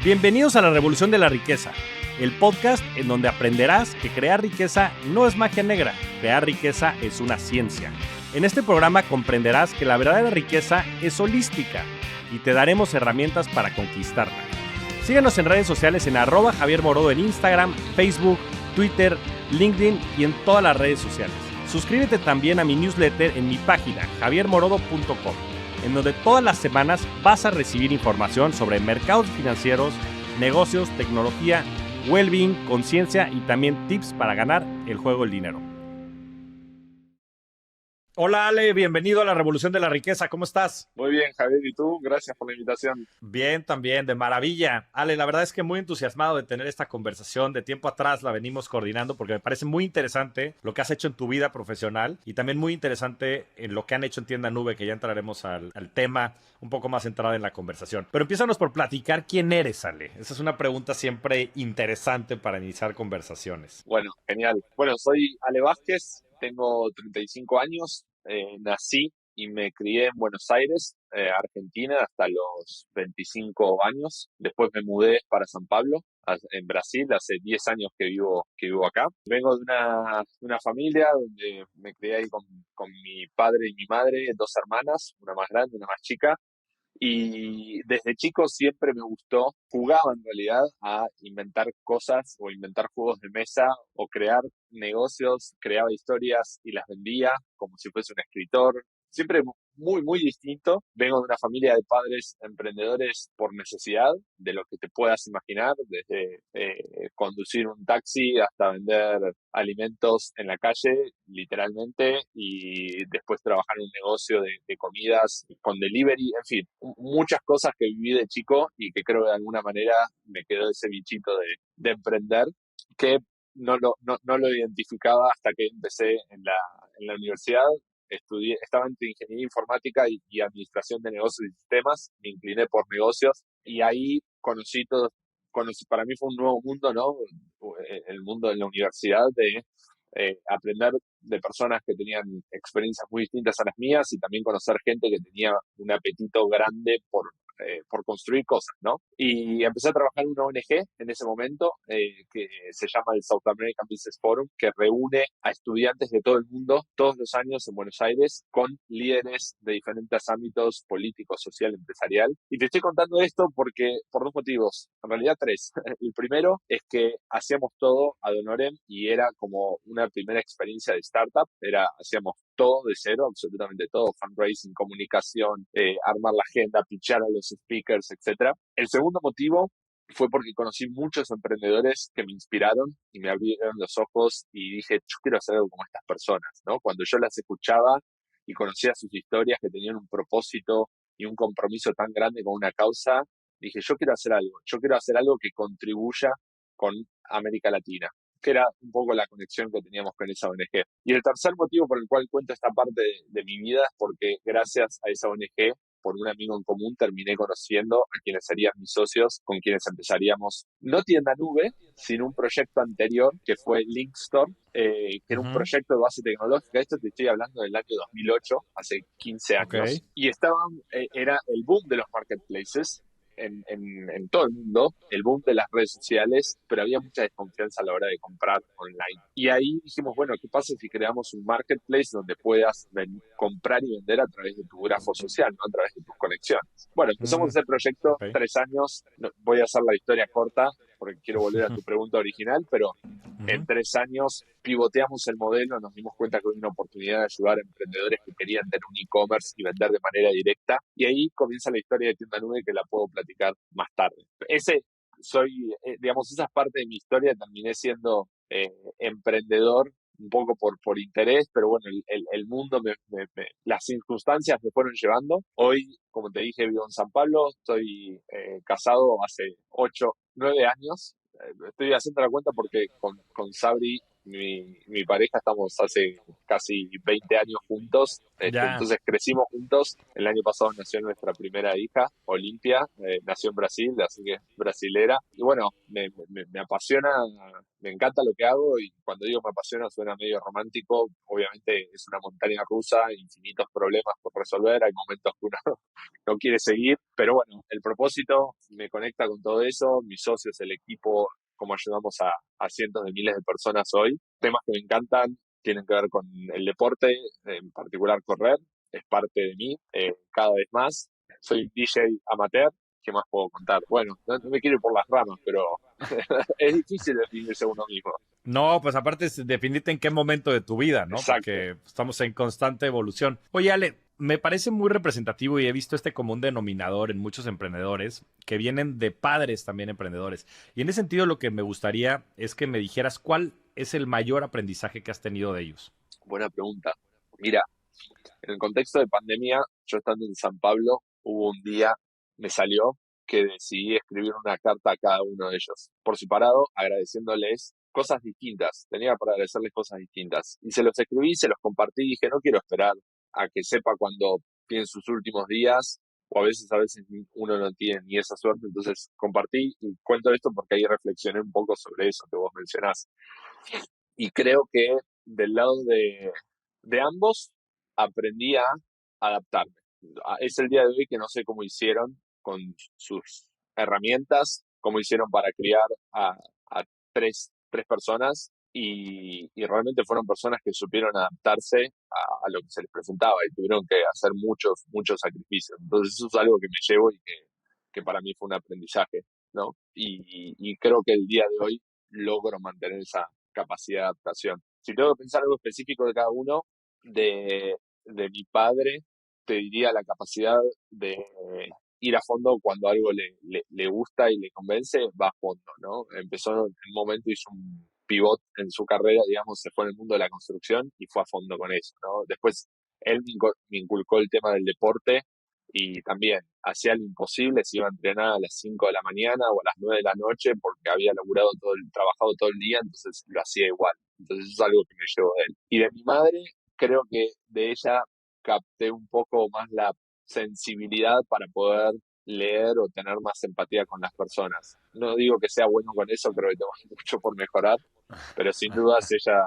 Bienvenidos a la Revolución de la Riqueza, el podcast en donde aprenderás que crear riqueza no es magia negra, crear riqueza es una ciencia. En este programa comprenderás que la verdadera riqueza es holística y te daremos herramientas para conquistarla. Síguenos en redes sociales en @JavierMorodo en Instagram, Facebook, Twitter, LinkedIn y en todas las redes sociales. Suscríbete también a mi newsletter en mi página javiermorodo.com, en donde todas las semanas vas a recibir información sobre mercados financieros, negocios, tecnología, well-being, conciencia y también tips para ganar el juego del dinero. Hola Ale, bienvenido a la Revolución de la Riqueza, ¿cómo estás? Muy bien, Javier, ¿y tú? Gracias por la invitación. Bien, también, de maravilla. Ale, la verdad es que muy entusiasmado de tener esta conversación. De tiempo atrás la venimos coordinando porque me parece muy interesante lo que has hecho en tu vida profesional y también muy interesante en lo que han hecho en Tienda Nube, que ya entraremos al tema un poco más centrado en la conversación. Pero empiézanos por platicar quién eres, Ale. Esa es una pregunta siempre interesante para iniciar conversaciones. Bueno, genial. Bueno, soy Ale Vázquez, tengo 35 años, nací y me crié en Buenos Aires, Argentina, hasta los 25 años. Después me mudé para San Pablo, en Brasil, hace 10 años que vivo acá. Vengo de una familia donde me crié ahí con mi padre y mi madre, dos hermanas, una más grande, una más chica. Y desde chico siempre me gustó, jugaba en realidad a inventar cosas o inventar juegos de mesa o crear negocios, creaba historias y las vendía como si fuese un escritor. Siempre muy, muy distinto. Vengo de una familia de padres emprendedores por necesidad, de lo que te puedas imaginar, desde conducir un taxi hasta vender alimentos en la calle, literalmente, y después trabajar en un negocio de comidas con delivery, en fin, muchas cosas que viví de chico y que creo que de alguna manera me quedó ese bichito de emprender, que no lo identificaba hasta que empecé en la universidad. Estaba entre ingeniería informática y administración de negocios y sistemas, me incliné por negocios y ahí para mí fue un nuevo mundo, ¿no? El mundo de la universidad, de aprender de personas que tenían experiencias muy distintas a las mías y también conocer gente que tenía un apetito grande por construir cosas, ¿no? Y empecé a trabajar en una ONG en ese momento que se llama el South American Business Forum, que reúne a estudiantes de todo el mundo todos los años en Buenos Aires con líderes de diferentes ámbitos político, social, empresarial. Y te estoy contando esto por dos motivos, en realidad tres. El primero es que hacíamos todo ad honorem y era como una primera experiencia de startup. Hacíamos todo de cero, absolutamente todo: fundraising, comunicación, armar la agenda, pitchar a los speakers, etcétera. El segundo motivo fue porque conocí muchos emprendedores que me inspiraron y me abrieron los ojos y dije, yo quiero hacer algo como estas personas, ¿no? Cuando yo las escuchaba y conocía sus historias que tenían un propósito y un compromiso tan grande con una causa, dije, yo quiero hacer algo que contribuya con América Latina, que era un poco la conexión que teníamos con esa ONG. Y el tercer motivo por el cual cuento esta parte de mi vida es porque gracias a esa ONG, por un amigo en común, terminé conociendo a quienes serían mis socios, con quienes empezaríamos, no Tienda Nube, sino un proyecto anterior que fue Linkstore, que era un Uh-huh. proyecto de base tecnológica. Esto te estoy hablando del año 2008, hace 15 Ok. años, y era el boom de los marketplaces en todo el mundo, el boom de las redes sociales, pero había mucha desconfianza a la hora de comprar online. Y ahí dijimos, bueno, ¿qué pasa si creamos un marketplace donde puedas comprar y vender a través de tu grafo social, no a través de tus conexiones? Bueno, empezamos ese proyecto, Ok. 3 años. Voy a hacer la historia corta porque quiero volver a tu pregunta original, pero en Uh-huh. 3 años pivoteamos el modelo, nos dimos cuenta que había una oportunidad de ayudar a emprendedores que querían tener un e-commerce y vender de manera directa. Y ahí comienza la historia de Tienda Nube, que la puedo platicar más tarde. Digamos, esa parte de mi historia. Terminé siendo emprendedor un poco por interés, pero bueno, el mundo, las circunstancias me fueron llevando. Hoy, como te dije, vivo en San Pablo, estoy casado hace 8, 9 años. Estoy haciendo la cuenta porque con Sabri mi pareja estamos hace casi 20 años juntos, Ya. entonces crecimos juntos. El año pasado nació nuestra primera hija, Olimpia, nació en Brasil, así que es brasilera. Y bueno, me apasiona, me encanta lo que hago y cuando digo me apasiona suena medio romántico. Obviamente es una montaña rusa, infinitos problemas por resolver, hay momentos que uno no quiere seguir, pero bueno, el propósito me conecta con todo eso, mis socios, el equipo, cómo ayudamos a cientos de miles de personas hoy. Temas que me encantan tienen que ver con el deporte, en particular correr, es parte de mí cada vez más. Soy DJ amateur, ¿qué más puedo contar? Bueno, no me quiero ir por las ramas, pero es difícil definirse uno mismo. No, pues aparte es definirte en qué momento de tu vida, ¿no? Exacto. Porque estamos en constante evolución. Oye, Ale, me parece muy representativo y he visto este común denominador en muchos emprendedores que vienen de padres también emprendedores. Y en ese sentido lo que me gustaría es que me dijeras cuál es el mayor aprendizaje que has tenido de ellos. Buena pregunta. Mira, en el contexto de pandemia, yo estando en San Pablo, hubo un día, me salió que decidí escribir una carta a cada uno de ellos, por separado, agradeciéndoles cosas distintas. Tenía para agradecerles cosas distintas. Y se los escribí, se los compartí y dije, no quiero esperar a que sepa cuando tiene sus últimos días, o a veces uno no tiene ni esa suerte. Entonces compartí y cuento esto porque ahí reflexioné un poco sobre eso que vos mencionás. Y creo que del lado de ambos aprendí a adaptarme. Es el día de hoy que no sé cómo hicieron con sus herramientas, cómo hicieron para criar a tres personas y realmente fueron personas que supieron adaptarse a lo que se les presentaba y tuvieron que hacer muchos sacrificios. Entonces eso es algo que me llevo y que para mí fue un aprendizaje, ¿no? Y creo que el día de hoy logro mantener esa capacidad de adaptación. Si tengo que pensar algo específico de cada uno, de mi padre, te diría la capacidad de ir a fondo cuando algo le gusta y le convence, va a fondo, ¿no? Empezó en un momento, hizo un pivot en su carrera, digamos, se fue en el mundo de la construcción y fue a fondo con eso, ¿no? Después él me inculcó el tema del deporte y también hacía lo imposible, se iba a entrenar a las 5 de la mañana o a las 9 de la noche porque había trabajado todo el día, entonces lo hacía igual. Entonces eso es algo que me llevo de él. Y de mi madre, creo que de ella capté un poco más la sensibilidad para poder leer o tener más empatía con las personas. No digo que sea bueno con eso, creo que tengo mucho por mejorar, pero sin dudas ella,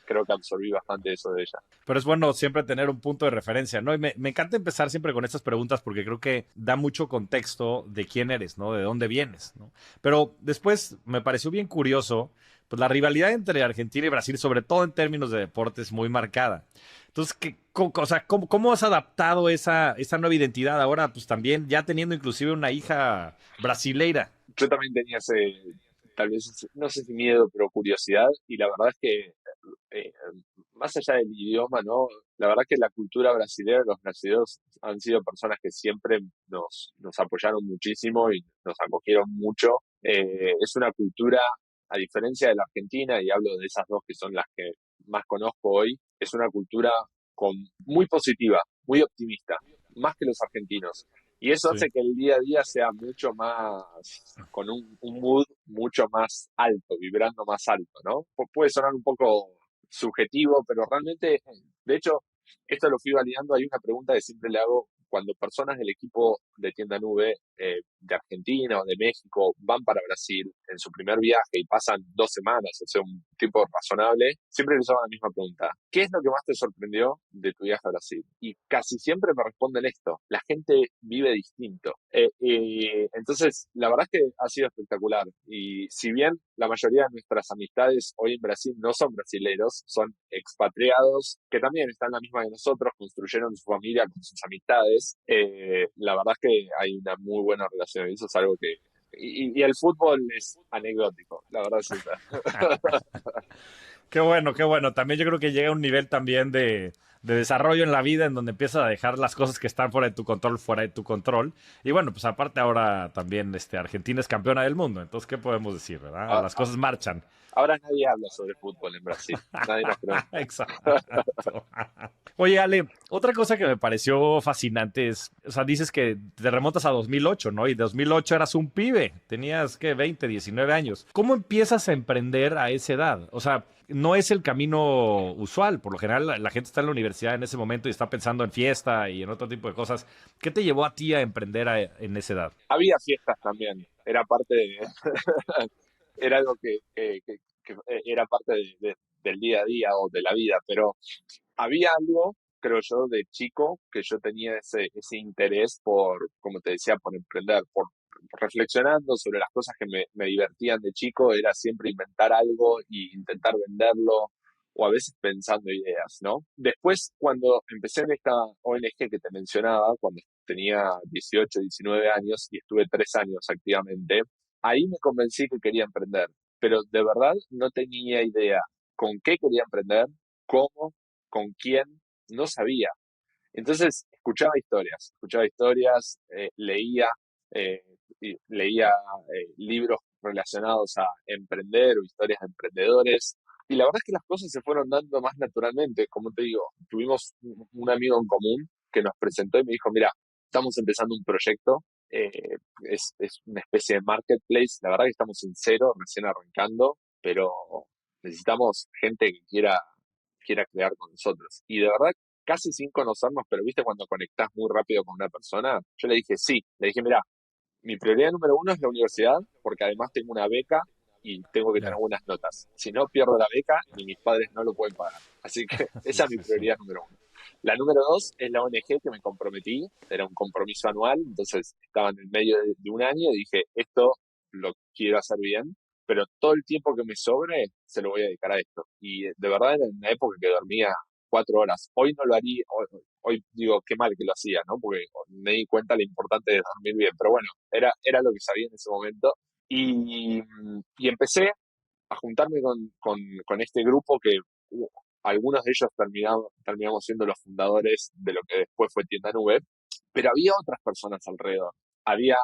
creo que absorbí bastante eso de ella. Pero es bueno siempre tener un punto de referencia, ¿no? Y me encanta empezar siempre con estas preguntas porque creo que da mucho contexto de quién eres, ¿no? De dónde vienes, ¿no? Pero después me pareció bien curioso, pues la rivalidad entre Argentina y Brasil, sobre todo en términos de deportes, muy marcada. Entonces, o sea, ¿cómo has adaptado esa nueva identidad ahora, pues también ya teniendo inclusive una hija brasileira? Yo también tenía tal vez, no sé si miedo, pero curiosidad, y la verdad es que eh, más allá del idioma, ¿no? La verdad que la cultura brasileña, los brasileños han sido personas que siempre nos apoyaron muchísimo y nos acogieron mucho. Es una cultura, a diferencia de la Argentina, y hablo de esas dos que son las que más conozco hoy, es una cultura muy positiva, muy optimista, más que los argentinos. Y eso Sí. hace que el día a día sea mucho más, con un mood mucho más alto, vibrando más alto, ¿no? Puede sonar un poco subjetivo, pero realmente, de hecho, esto lo fui validando. Hay una pregunta que siempre le hago cuando personas del equipo de Tienda Nube de Argentina o de México van para Brasil en su primer viaje y pasan 2 semanas, o sea, un tiempo razonable, siempre les hago la misma pregunta. ¿Qué es lo que más te sorprendió de tu viaje a Brasil? Y casi siempre me responden esto. La gente vive distinto. Entonces, la verdad es que ha sido espectacular. Y si bien la mayoría de nuestras amistades hoy en Brasil no son brasileños, son expatriados que también están en la misma que nosotros, construyeron su familia con sus amistades. La verdad es que hay una muy buena relación y eso es algo que... Y el fútbol es anecdótico, la verdad es esa. Qué bueno, qué bueno. También yo creo que llega a un nivel también de desarrollo en la vida en donde empiezas a dejar las cosas que están fuera de tu control, fuera de tu control. Y bueno, pues aparte ahora también Argentina es campeona del mundo. Entonces, ¿qué podemos decir, verdad? A- Las a- cosas marchan. Ahora nadie habla sobre fútbol en Brasil, nadie nos pregunta. Exacto. Oye, Ale, otra cosa que me pareció fascinante es, o sea, dices que te remontas a 2008, ¿no? Y 2008 eras un pibe, tenías, ¿qué? 20, 19 años. ¿Cómo empiezas a emprender a esa edad? O sea, no es el camino usual. Por lo general, la gente está en la universidad en ese momento y está pensando en fiesta y en otro tipo de cosas. ¿Qué te llevó a ti a emprender en esa edad? Había fiestas también, era parte de, era algo que era parte del día a día o de la vida, pero había algo, creo yo, de chico que yo tenía ese interés por, como te decía, por emprender, por reflexionando sobre las cosas que me divertían de chico, era siempre inventar algo y intentar venderlo o a veces pensando ideas, ¿no? Después, cuando empecé en esta ONG que te mencionaba, cuando tenía 18, 19 años y estuve 3 años activamente, ahí me convencí que quería emprender, pero de verdad no tenía idea con qué quería emprender, cómo, con quién, no sabía. Entonces escuchaba historias, eh, leía libros relacionados a emprender o historias de emprendedores. Y la verdad es que las cosas se fueron dando más naturalmente. Como te digo, tuvimos un amigo en común que nos presentó y me dijo, mira, estamos empezando un proyecto, es una especie de marketplace. La verdad que estamos en cero, recién arrancando, pero necesitamos gente que quiera crear con nosotros. Y de verdad, casi sin conocernos, pero viste cuando conectás muy rápido con una persona, yo le dije sí, le dije, mira, mi prioridad número uno es la universidad, porque además tengo una beca y tengo que tener Ya. buenas notas. Si no pierdo la beca, ni mis padres no lo pueden pagar. Así que esa Sí, es mi sí, sí. prioridad número uno. La número dos es la ONG que me comprometí, era un compromiso anual, entonces estaba en el medio de un año y dije, esto lo quiero hacer bien, pero todo el tiempo que me sobre se lo voy a dedicar a esto. Y de verdad era en una época que dormía 4 horas. Hoy no lo haría, hoy digo qué mal que lo hacía, ¿no? Porque me di cuenta lo importante de dormir bien, pero bueno, era lo que sabía en ese momento. Y empecé a juntarme con este grupo que algunos de ellos terminamos siendo los fundadores de lo que después fue Tienda Nube, pero había otras personas alrededor. Había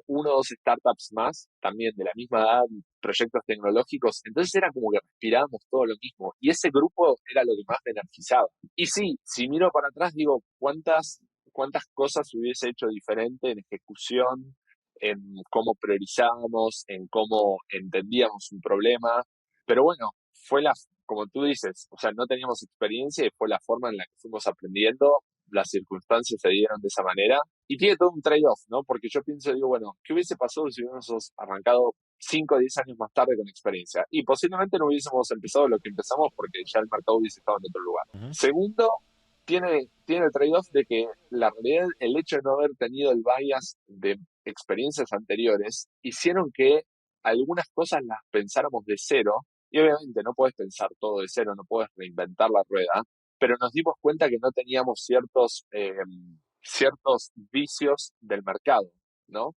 uno o dos startups más, también de la misma edad, proyectos tecnológicos, entonces era como que respirábamos todo lo mismo, y ese grupo era lo que más me energizaba. Y sí, si miro para atrás, digo, ¿cuántas cosas hubiese hecho diferente en ejecución, en cómo priorizábamos, en cómo entendíamos un problema? Pero bueno, como tú dices, o sea, no teníamos experiencia y fue la forma en la que fuimos aprendiendo, las circunstancias se dieron de esa manera y tiene todo un trade-off, ¿no? Porque yo pienso, digo, bueno, ¿qué hubiese pasado si hubiésemos arrancado 5 o 10 años más tarde con experiencia? Y posiblemente no hubiésemos empezado lo que empezamos porque ya el mercado hubiese estado en otro lugar. Ujú. Segundo, tiene el trade-off de que la realidad, el hecho de no haber tenido el bias de experiencias anteriores, hicieron que algunas cosas las pensáramos de cero, y obviamente no puedes pensar todo de cero, no puedes reinventar la rueda, pero nos dimos cuenta que no teníamos ciertos vicios del mercado, ¿no?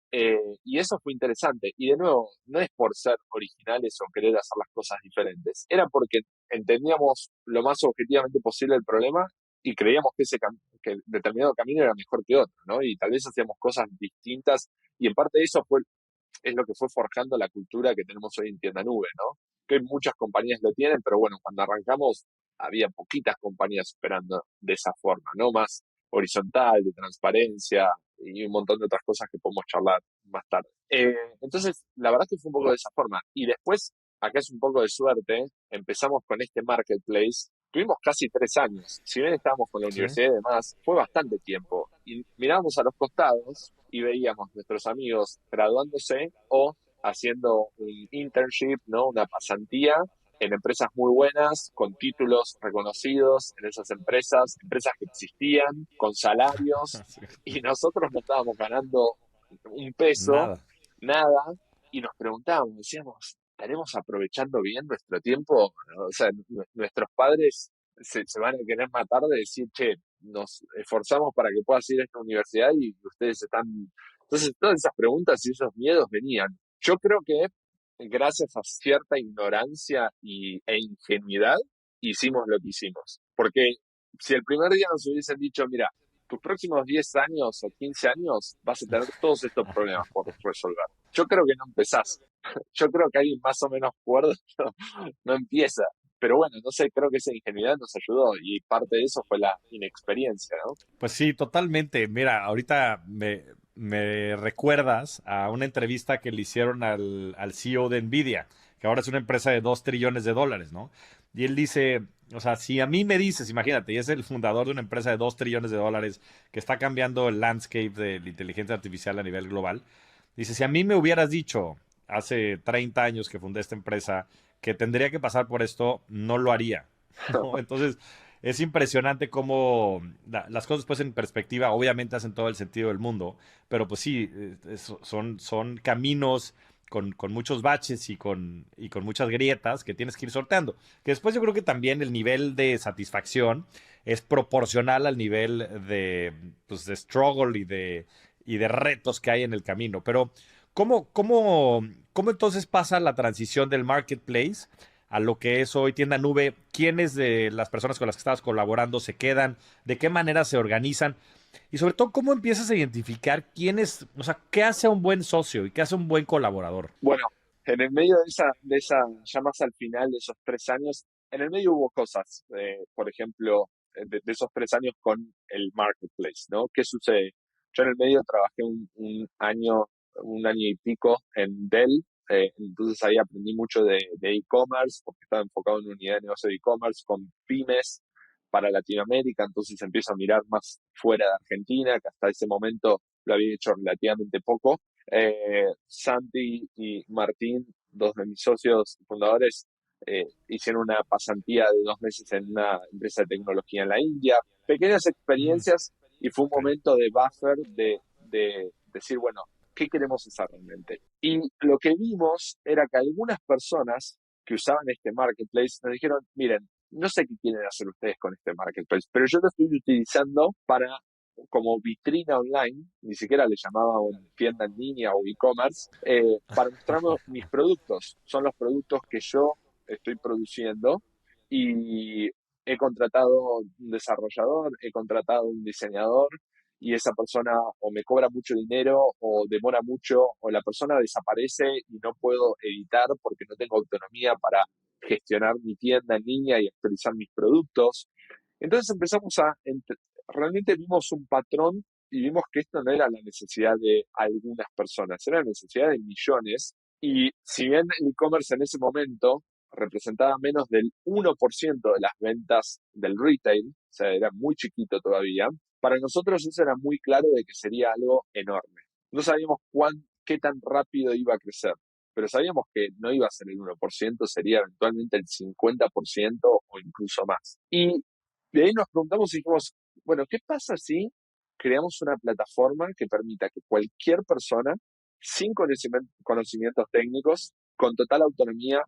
Y eso fue interesante. Y de nuevo, no es por ser originales o querer hacer las cosas diferentes, era porque entendíamos lo más objetivamente posible el problema y creíamos que determinado camino era mejor que otro, ¿no? Y tal vez hacíamos cosas distintas y en parte de eso es lo que fue forjando la cultura que tenemos hoy en Tienda Nube, ¿no? Que muchas compañías lo tienen, pero bueno, cuando arrancamos había poquitas compañías esperando de esa forma, ¿no? Más horizontal, de transparencia y un montón de otras cosas que podemos charlar más tarde. Entonces, la verdad que fue un poco de esa forma. Y después, acá es un poco de suerte, empezamos con este marketplace. Tuvimos casi 3 años. Si bien estábamos con la Sí. universidad y demás, fue bastante tiempo. Y mirábamos a los costados y veíamos nuestros amigos graduándose o haciendo un internship, ¿no? Una pasantía en empresas muy buenas, con títulos reconocidos en esas empresas que existían, con salarios, Sí. y nosotros no estábamos ganando un peso, Nada. nada, y nos preguntábamos, decíamos, ¿estaremos aprovechando bien nuestro tiempo? O sea, nuestros padres se van a querer matar de decir, che, nos esforzamos para que puedas ir a esta universidad y ustedes están... Entonces, todas esas preguntas y esos miedos venían. Yo creo que gracias a cierta ignorancia e ingenuidad hicimos lo que hicimos. Porque Si el primer día nos hubiesen dicho, mira, tus próximos 10 años o 15 años vas a tener todos estos problemas por resolver. Yo creo que no empezás. Yo creo que alguien más o menos cuerdo no empieza. Pero bueno, no sé, creo que esa ingenuidad nos ayudó y parte de eso fue la inexperiencia, ¿no? Pues sí, totalmente. Mira, ahorita me recuerdas a una entrevista que le hicieron al CEO de Nvidia, que ahora es una empresa de 2 trillones de dólares, ¿no? Y él dice, o sea, si a mí me dices, imagínate, y es el fundador de una empresa de 2 trillones de dólares que está cambiando el landscape de la inteligencia artificial a nivel global, dice, si a mí me hubieras dicho hace 30 años que fundé esta empresa que tendría que pasar por esto, no lo haría, ¿no? Entonces, es impresionante cómo las cosas pues en perspectiva obviamente hacen todo el sentido del mundo, pero pues sí, son caminos con muchos baches y con muchas grietas que tienes que ir sorteando. Que después yo creo que también el nivel de satisfacción es proporcional al nivel pues, de struggle y de retos que hay en el camino. Pero, ¿cómo entonces pasa la transición del marketplace a lo que es hoy tienda nube? ¿Quiénes de las personas con las que estabas colaborando se quedan? ¿De qué manera se organizan? Y sobre todo, ¿cómo empiezas a identificar quiénes, o sea, qué hace un buen socio y qué hace un buen colaborador? Bueno, en el medio de esa, ya más al final de esos 3 años, en el medio hubo cosas, por ejemplo, de esos 3 años con el marketplace, ¿no? ¿Qué sucede? Yo en el medio trabajé un año y pico en Dell, entonces ahí aprendí mucho de e-commerce, porque estaba enfocado en una unidad de negocio de e-commerce con pymes para Latinoamérica, entonces empiezo a mirar más fuera de Argentina, que hasta ese momento lo había hecho relativamente poco. Santi y Martín, dos de mis socios fundadores, hicieron una pasantía de 2 meses en una empresa de tecnología en la India. Pequeñas Mm, experiencias y fue un ok. momento de buffer de decir, bueno, ¿qué queremos hacer realmente? Y lo que vimos era que algunas personas que usaban este marketplace nos dijeron, miren, no sé qué quieren hacer ustedes con este marketplace, pero yo lo estoy utilizando para como vitrina online, ni siquiera le llamaba una tienda en línea o e-commerce, para mostrarme mis productos. Son los productos que yo estoy produciendo y he contratado un desarrollador, he contratado un diseñador y esa persona o me cobra mucho dinero o demora mucho o la persona desaparece y no puedo editar porque no tengo autonomía para gestionar mi tienda en línea y actualizar mis productos. Entonces empezamos realmente vimos un patrón y vimos que esto no era la necesidad de algunas personas, era la necesidad de millones. Y si bien el e-commerce en ese momento representaba menos del 1% de las ventas del retail, o sea, era muy chiquito todavía, para nosotros eso era muy claro de que sería algo enorme. No sabíamos qué tan rápido iba a crecer, pero sabíamos que no iba a ser el 1%, sería eventualmente el 50% o incluso más. Y de ahí nos preguntamos y dijimos, bueno, ¿qué pasa si creamos una plataforma que permita que cualquier persona, sin conocimientos técnicos, con total autonomía,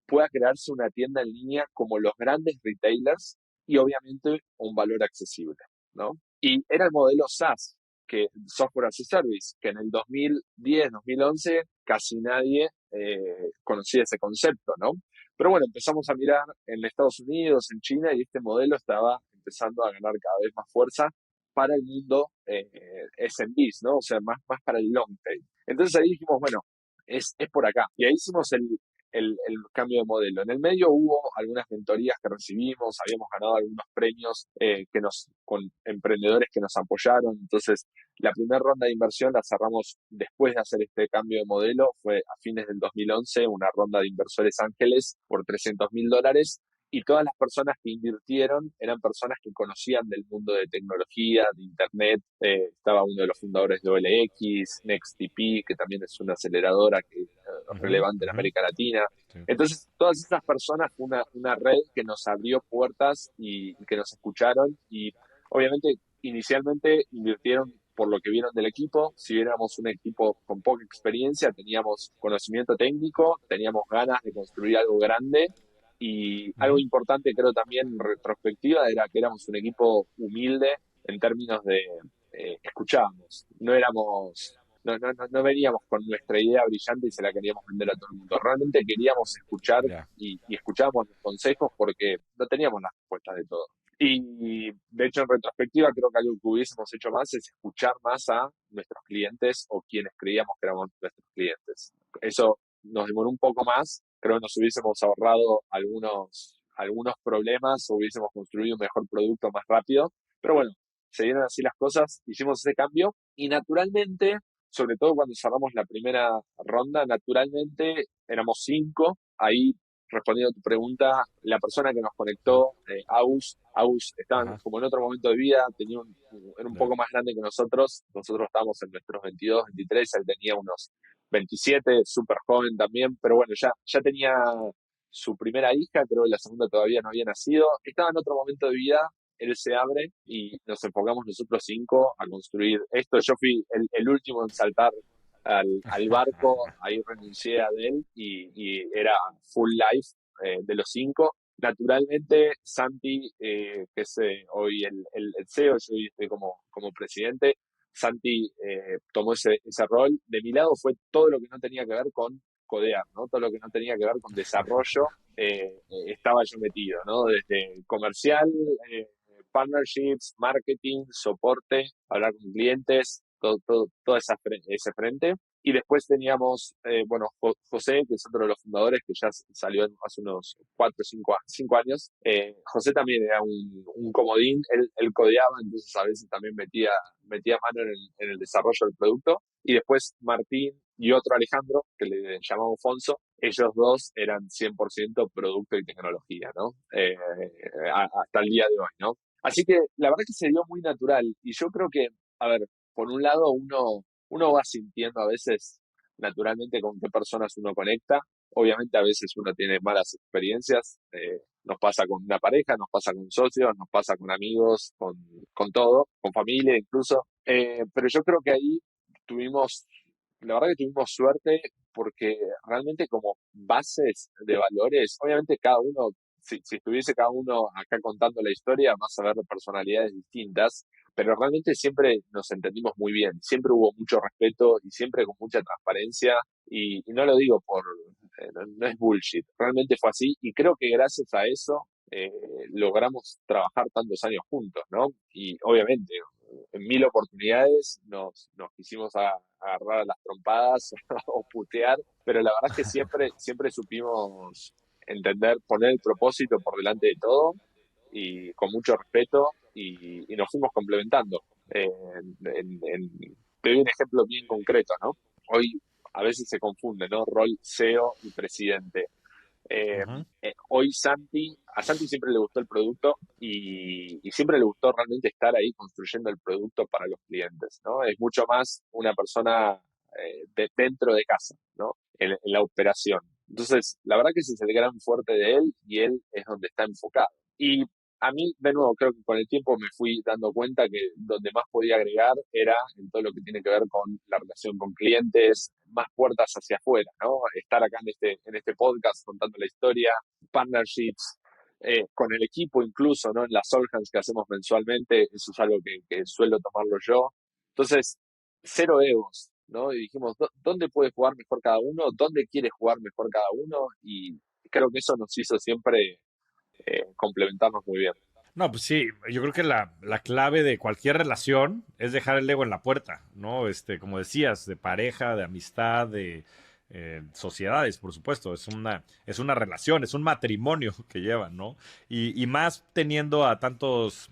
pueda crearse una tienda en línea como los grandes retailers y obviamente un valor accesible, ¿no? Y era el modelo SaaS, que Software as a Service, que en el 2010, 2011 casi nadie conocía ese concepto, ¿no? Pero bueno, empezamos a mirar en Estados Unidos, en China, y este modelo estaba empezando a ganar cada vez más fuerza para el mundo SMBs, ¿no? O sea, más para el long tail. Entonces ahí dijimos, bueno, es por acá. Y ahí hicimos el cambio de modelo. En el medio hubo algunas mentorías que recibimos, habíamos ganado algunos premios con emprendedores que nos apoyaron. Entonces, la primera ronda de inversión la cerramos después de hacer este cambio de modelo, fue a fines del 2011, una ronda de inversores ángeles por $300.000 y todas las personas que invirtieron eran personas que conocían del mundo de tecnología, de Internet. Estaba uno de los fundadores de OLX, NextDP, que también es una aceleradora Ujú, relevante en ujú, América Latina. sí. Entonces, todas esas personas fue una red que nos abrió puertas y que nos escucharon y obviamente inicialmente invirtieron por lo que vieron del equipo. Si éramos un equipo con poca experiencia, teníamos conocimiento técnico, teníamos ganas de construir algo grande y algo Ujú. importante creo también en retrospectiva era que éramos un equipo humilde en términos de escuchábamos, no veníamos con nuestra idea brillante y se la queríamos vender a todo el mundo. Realmente queríamos escuchar Ya. y escuchábamos los consejos porque no teníamos las respuestas de todo. Y de hecho, en retrospectiva, creo que algo que hubiésemos hecho más es escuchar más a nuestros clientes o quienes creíamos que éramos nuestros clientes. Eso nos demoró un poco más, creo que nos hubiésemos ahorrado algunos problemas o hubiésemos construido un mejor producto más rápido. Pero bueno, se dieron así las cosas, hicimos ese cambio y naturalmente, sobre todo cuando cerramos la primera ronda, naturalmente éramos 5. Ahí, respondiendo a tu pregunta, la persona que nos Ajá, conectó, Agus estaba ajá, como en otro momento de vida, era un ya, poco más grande que nosotros estábamos en nuestros 22, 23, él tenía unos 27, súper joven también, pero bueno, ya tenía su primera hija, creo que la segunda todavía no había nacido, estaba en otro momento de vida, él se abre y nos enfocamos nosotros 5 a construir esto. Yo fui el último en saltar al barco, ahí renuncié a él y era full life de los 5. Naturalmente, Santi, que es hoy el CEO, yo hoy estoy como presidente, Santi tomó ese rol. De mi lado fue todo lo que no tenía que ver con codear, ¿no? Todo lo que no tenía que ver con desarrollo, estaba yo metido, ¿no? Desde comercial, partnerships, marketing, soporte, hablar con clientes, todo ese frente. Y después teníamos, bueno, José, que es otro de los fundadores, que ya salió hace unos 4 o 5 años. José también era un comodín, él codeaba, entonces a veces también metía mano en el desarrollo del producto. Y después Martín y otro Alejandro, que le llamamos Fonso, ellos dos eran 100% producto y tecnología, ¿no? Hasta el día de hoy, ¿no? Así que la verdad que se dio muy natural. Y yo creo que, a ver, por un lado uno va sintiendo a veces naturalmente con qué personas uno conecta. Obviamente a veces uno tiene malas experiencias. Nos pasa con una pareja, nos pasa con socios, nos pasa con amigos, con todo, con familia incluso. Pero yo creo que ahí tuvimos, la verdad que tuvimos suerte porque realmente como bases de valores, obviamente cada uno, si estuviese cada uno acá contando la historia, vas a ver personalidades distintas, pero realmente siempre nos entendimos muy bien, siempre hubo mucho respeto y siempre con mucha transparencia y no lo digo no es bullshit, realmente fue así y creo que gracias a eso logramos trabajar tantos años juntos, ¿no? Y obviamente en 1000 oportunidades nos quisimos agarrar a las trompadas o putear, pero la verdad es que siempre supimos entender, poner el propósito por delante de todo y con mucho respeto y nos fuimos complementando. Te doy un ejemplo bien concreto, ¿no? Hoy a veces se confunde, ¿no? Rol CEO y presidente. Eh, ujú, Hoy a Santi siempre le gustó el producto y siempre le gustó realmente estar ahí construyendo el producto para los clientes, ¿no? Es mucho más una persona dentro de casa, ¿no? En la operación. Entonces, la verdad que ese es el gran fuerte de él y él es donde está enfocado. Y a mí, de nuevo, creo que con el tiempo me fui dando cuenta que donde más podía agregar era en todo lo que tiene que ver con la relación con clientes, más puertas hacia afuera, ¿no? Estar acá en este podcast contando la historia, partnerships, con el equipo incluso, ¿no? En las all hands que hacemos mensualmente, eso es algo que suelo tomarlo yo. Entonces, cero egos, ¿no? Y dijimos, ¿dónde puede jugar mejor cada uno? ¿Dónde quiere jugar mejor cada uno? Y creo que eso nos hizo siempre complementarnos muy bien. No, pues sí, yo creo que la clave de cualquier relación es dejar el ego en la puerta, ¿no? Como decías, de pareja, de amistad, de sociedades, por supuesto. Es una relación, es un matrimonio que llevan, ¿no? Y más teniendo a tantos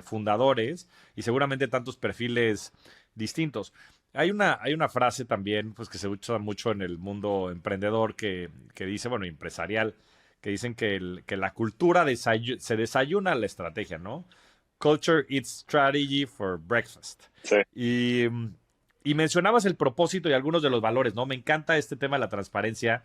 fundadores y seguramente tantos perfiles distintos. Hay una frase también, pues, que se usa mucho en el mundo emprendedor que dice, bueno, empresarial, que dicen que la cultura se desayuna la estrategia, ¿no? Culture eats strategy for breakfast. Sí. Y, y mencionabas el propósito y algunos de los valores, ¿no? Me encanta este tema de la transparencia.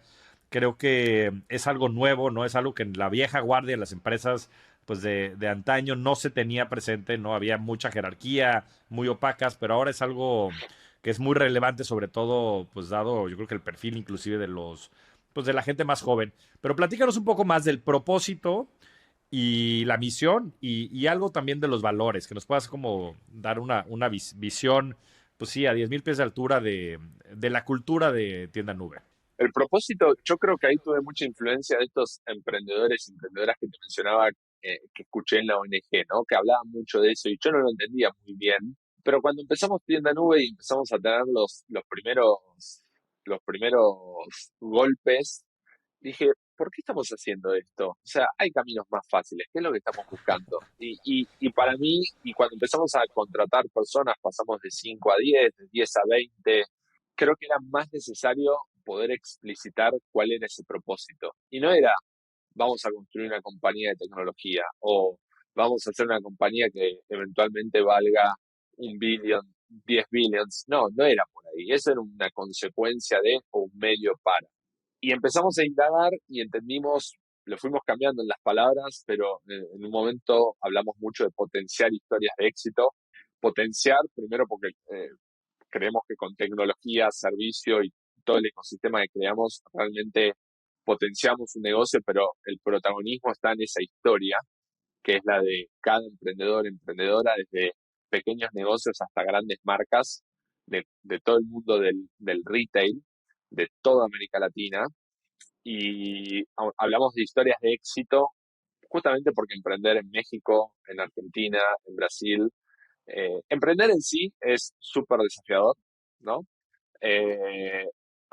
Creo que es algo nuevo, ¿no? Es algo que en la vieja guardia, en las empresas pues de antaño no se tenía presente, ¿no? Había mucha jerarquía, muy opacas, pero ahora es algo que es muy relevante, sobre todo, pues dado, yo creo que el perfil inclusive pues de la gente más joven. Pero platícanos un poco más del propósito y la misión y algo también de los valores, que nos puedas como dar una visión, pues sí, a 10,000 pies de altura de la cultura de Tienda Nube. El propósito, yo creo que ahí tuve mucha influencia de estos emprendedores y emprendedoras que te mencionaba que escuché en la ONG, ¿no? Que hablaba mucho de eso y yo no lo entendía muy bien. Pero cuando empezamos tienda nube y empezamos a tener los primeros golpes, dije, ¿por qué estamos haciendo esto? O sea, hay caminos más fáciles, ¿qué es lo que estamos buscando? Y para mí, y cuando empezamos a contratar personas, pasamos de 5 a 10, de 10 a 20, creo que era más necesario poder explicitar cuál era ese propósito. Y no era, vamos a construir una compañía de tecnología o vamos a hacer una compañía que eventualmente valga 1 billón, 10 billions. No, no era por ahí. Eso era una consecuencia de o un medio para. Y empezamos a indagar y entendimos, lo fuimos cambiando en las palabras, pero en un momento hablamos mucho de potenciar historias de éxito. Potenciar, primero porque creemos que con tecnología, servicio y todo el ecosistema que creamos, realmente potenciamos un negocio, pero el protagonismo está en esa historia, que es la de cada emprendedor, emprendedora, desde pequeños negocios hasta grandes marcas de todo el mundo del retail, de toda América Latina. Y hablamos de historias de éxito justamente porque emprender en México, en Argentina, en Brasil, emprender en sí es súper desafiador, ¿no? eh,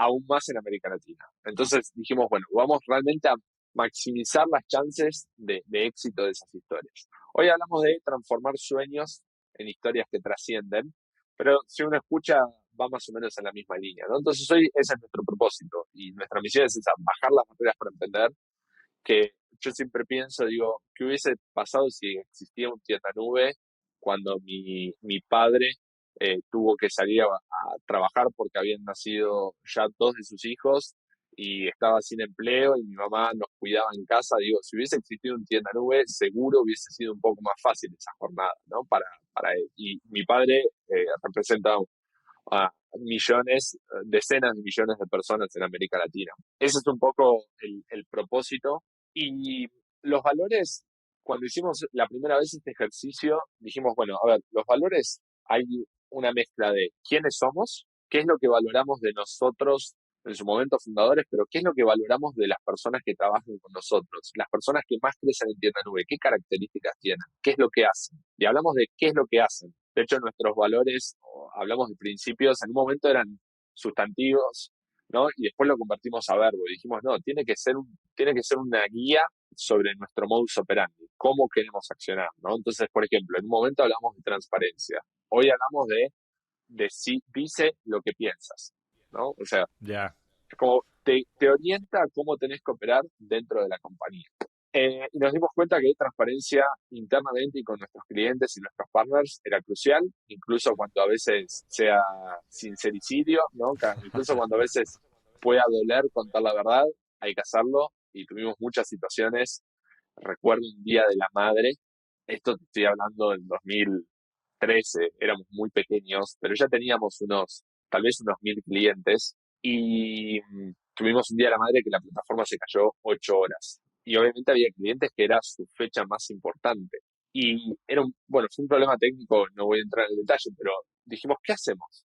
Aún más en América Latina. Entonces dijimos, bueno, vamos realmente a maximizar las chances de éxito de esas historias. Hoy hablamos de transformar sueños en historias que trascienden, pero si uno escucha, va más o menos en la misma línea, ¿no? Entonces hoy ese es nuestro propósito y nuestra misión es esa, bajar las barreras para emprender, que yo siempre pienso, digo, ¿qué hubiese pasado si existía un tienda nube cuando mi padre tuvo que salir a trabajar porque habían nacido ya dos de sus hijos y estaba sin empleo y mi mamá nos cuidaba en casa? Digo, si hubiese existido un tienda nube, seguro hubiese sido un poco más fácil esa jornada, ¿no? Para él. Y mi padre representa a millones, decenas de millones de personas en América Latina. Ese es un poco el propósito. Y los valores, cuando hicimos la primera vez este ejercicio, dijimos, bueno, a ver, los valores, hay una mezcla de quiénes somos, qué es lo que valoramos de nosotros en su momento fundadores, pero qué es lo que valoramos de las personas que trabajan con nosotros, las personas que más crecen en Tienda Nube, qué características tienen, qué es lo que hacen. Y hablamos de qué es lo que hacen. De hecho, nuestros valores, o hablamos de principios, en un momento eran sustantivos, ¿no? Y después lo convertimos a verbo y dijimos, no, tiene que ser una guía sobre nuestro modus operandi, cómo queremos accionar, ¿no? Entonces, por ejemplo, en un momento hablamos de transparencia, hoy hablamos de si dice lo que piensas, ¿no? O sea, Ya. como te orienta a cómo tenés que operar dentro de la compañía. Y nos dimos cuenta que transparencia internamente y con nuestros clientes y nuestros partners era crucial, incluso cuando a veces sea sincericidio, ¿no? Incluso cuando a veces pueda doler contar la verdad, hay que hacerlo. Y tuvimos muchas situaciones. Recuerdo un día de la madre, esto te estoy hablando del 2013, éramos muy pequeños, pero ya teníamos tal vez unos 1.000 clientes y tuvimos un día de la madre que la plataforma se cayó 8 horas. Y obviamente había clientes que era su fecha más importante. Y bueno, fue un problema técnico, no voy a entrar en el detalle, pero dijimos, ¿qué hacemos?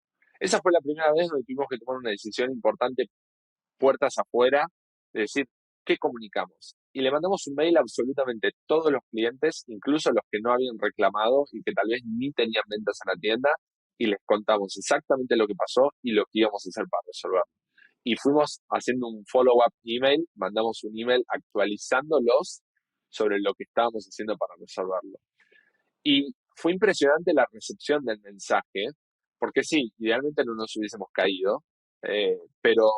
Esa fue la primera vez donde tuvimos que tomar una decisión importante puertas afuera, de decir, ¿qué comunicamos? Y le mandamos un mail a absolutamente todos los clientes, incluso los que no habían reclamado y que tal vez ni tenían ventas en la tienda, y les contamos exactamente lo que pasó y lo que íbamos a hacer para resolverlo. Y fuimos haciendo un follow-up email, mandamos un email actualizándolos sobre lo que estábamos haciendo para resolverlo. Y fue impresionante la recepción del mensaje, porque sí, idealmente no nos hubiésemos caído, pero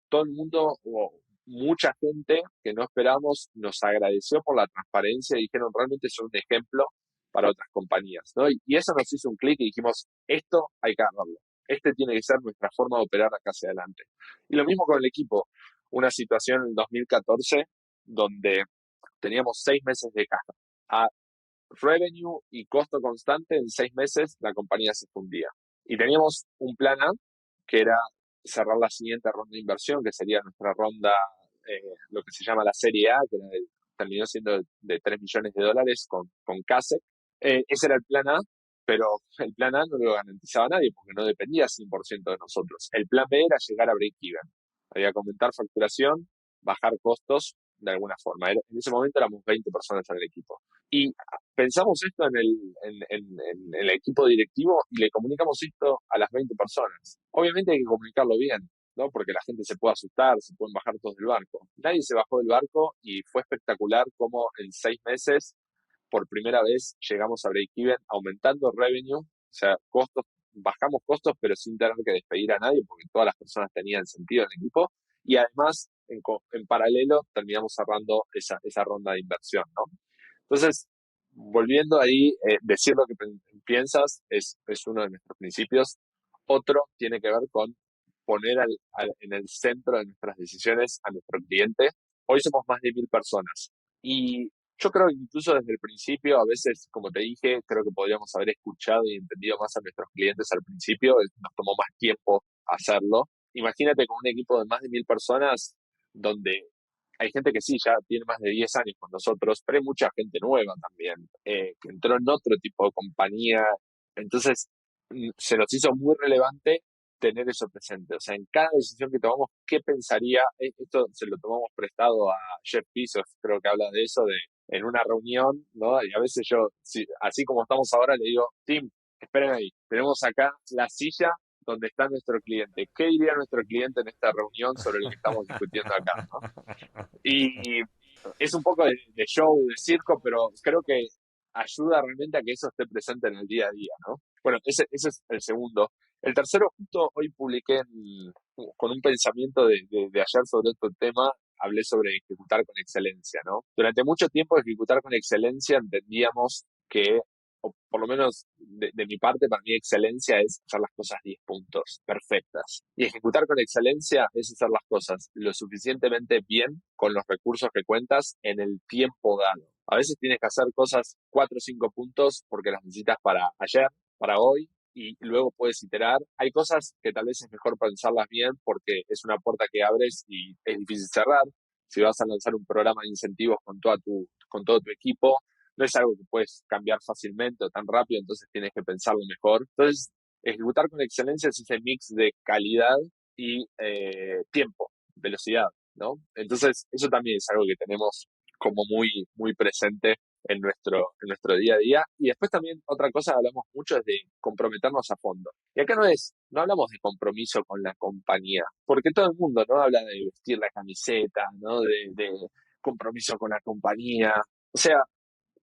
todo el mundo, o mucha gente que no esperamos, nos agradeció por la transparencia y dijeron realmente son un ejemplo para otras compañías, ¿no? Y eso nos hizo un clic y dijimos, esto hay que agarrarlo. Este tiene que ser nuestra forma de operar acá hacia adelante. Y lo mismo con el equipo. Una situación en el 2014 donde teníamos 6 meses de caja. A revenue y costo constante, en 6 meses la compañía se fundía. Y teníamos un plan A, que era cerrar la siguiente ronda de inversión, que sería nuestra ronda, lo que se llama la Serie A, que terminó siendo de 3 millones de dólares con CASEC. Ese era el plan A, pero el plan A no lo garantizaba nadie porque no dependía 100% de nosotros. El plan B era llegar a break-even. Había que aumentar facturación, bajar costos de alguna forma. En ese momento éramos 20 personas en el equipo. Y pensamos esto en el equipo directivo y le comunicamos esto a las 20 personas. Obviamente hay que comunicarlo bien, ¿no? Porque la gente se puede asustar, se pueden bajar todos del barco. Nadie se bajó del barco y fue espectacular cómo en 6 meses, por primera vez, llegamos a break-even, aumentando revenue, o sea, costos, bajamos costos, pero sin tener que despedir a nadie, porque todas las personas tenían sentido en el equipo. Y además, en paralelo, terminamos cerrando esa ronda de inversión, ¿no? Entonces, volviendo ahí, decir lo que piensas es uno de nuestros principios. Otro tiene que ver con poner en el centro de nuestras decisiones a nuestro cliente. Hoy somos más de 1.000 personas y yo creo que incluso desde el principio, a veces, como te dije, creo que podríamos haber escuchado y entendido más a nuestros clientes al principio. Nos tomó más tiempo hacerlo. Imagínate con un equipo de más de 1.000 personas donde hay gente que sí, ya tiene más de 10 años con nosotros, pero hay mucha gente nueva también, que entró en otro tipo de compañía. Entonces, se nos hizo muy relevante tener eso presente. O sea, en cada decisión que tomamos, ¿qué pensaría? Esto se lo tomamos prestado a Jeff Bezos, creo que habla de eso, de en una reunión, ¿no? Y a veces yo, así como estamos ahora, le digo, Tim, esperen ahí, tenemos acá la silla donde está nuestro cliente. ¿Qué diría nuestro cliente en esta reunión sobre lo que estamos discutiendo acá, ¿no? Y es un poco de show, de circo, pero creo que ayuda realmente a que eso esté presente en el día a día, ¿no? Bueno, ese es el segundo. El tercero, justo hoy publiqué con un pensamiento de ayer sobre otro tema, hablé sobre ejecutar con excelencia, ¿no? Durante mucho tiempo, ejecutar con excelencia entendíamos que, o por lo menos de mi parte, para mí excelencia es hacer las cosas 10 puntos, perfectas. Y ejecutar con excelencia es hacer las cosas lo suficientemente bien con los recursos que cuentas en el tiempo dado. A veces tienes que hacer cosas 4 o 5 puntos porque las necesitas para ayer, para hoy, y luego puedes iterar. Hay cosas que tal vez es mejor pensarlas bien porque es una puerta que abres y es difícil cerrar. Si vas a lanzar un programa de incentivos con todo tu equipo, no es algo que puedes cambiar fácilmente o tan rápido, entonces tienes que pensarlo mejor. Entonces, ejecutar con excelencia es ese mix de calidad y tiempo, velocidad, ¿no? Entonces, eso también es algo que tenemos como muy, muy presente en nuestro día a día. Y después también otra cosa que hablamos mucho es de comprometernos a fondo. Y acá no hablamos de compromiso con la compañía, porque todo el mundo no habla de vestir la camiseta, ¿no? De compromiso con la compañía. O sea,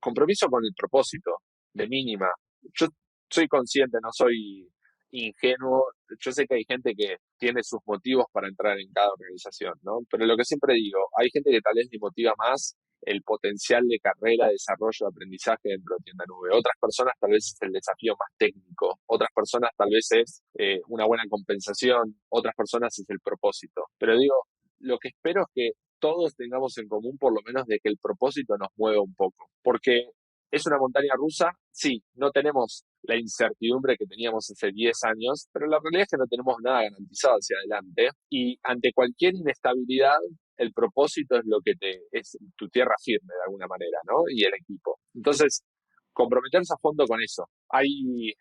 compromiso con el propósito, de mínima. Yo soy consciente, no soy ingenuo. Yo sé que hay gente que tiene sus motivos para entrar en cada organización, ¿no? Pero lo que siempre digo, hay gente que tal vez le motiva más el potencial de carrera, desarrollo, aprendizaje dentro de Tienda Nube. Otras personas tal vez es el desafío más técnico, otras personas tal vez es una buena compensación, otras personas es el propósito. Pero digo, lo que espero es que todos tengamos en común por lo menos de que el propósito nos mueva un poco, porque es una montaña rusa, sí, no tenemos la incertidumbre que teníamos hace 10 años, pero la realidad es que no tenemos nada garantizado hacia adelante y ante cualquier inestabilidad, el propósito es lo que es tu tierra firme de alguna manera, ¿no? Y el equipo. Entonces, comprometerse a fondo con eso. Hay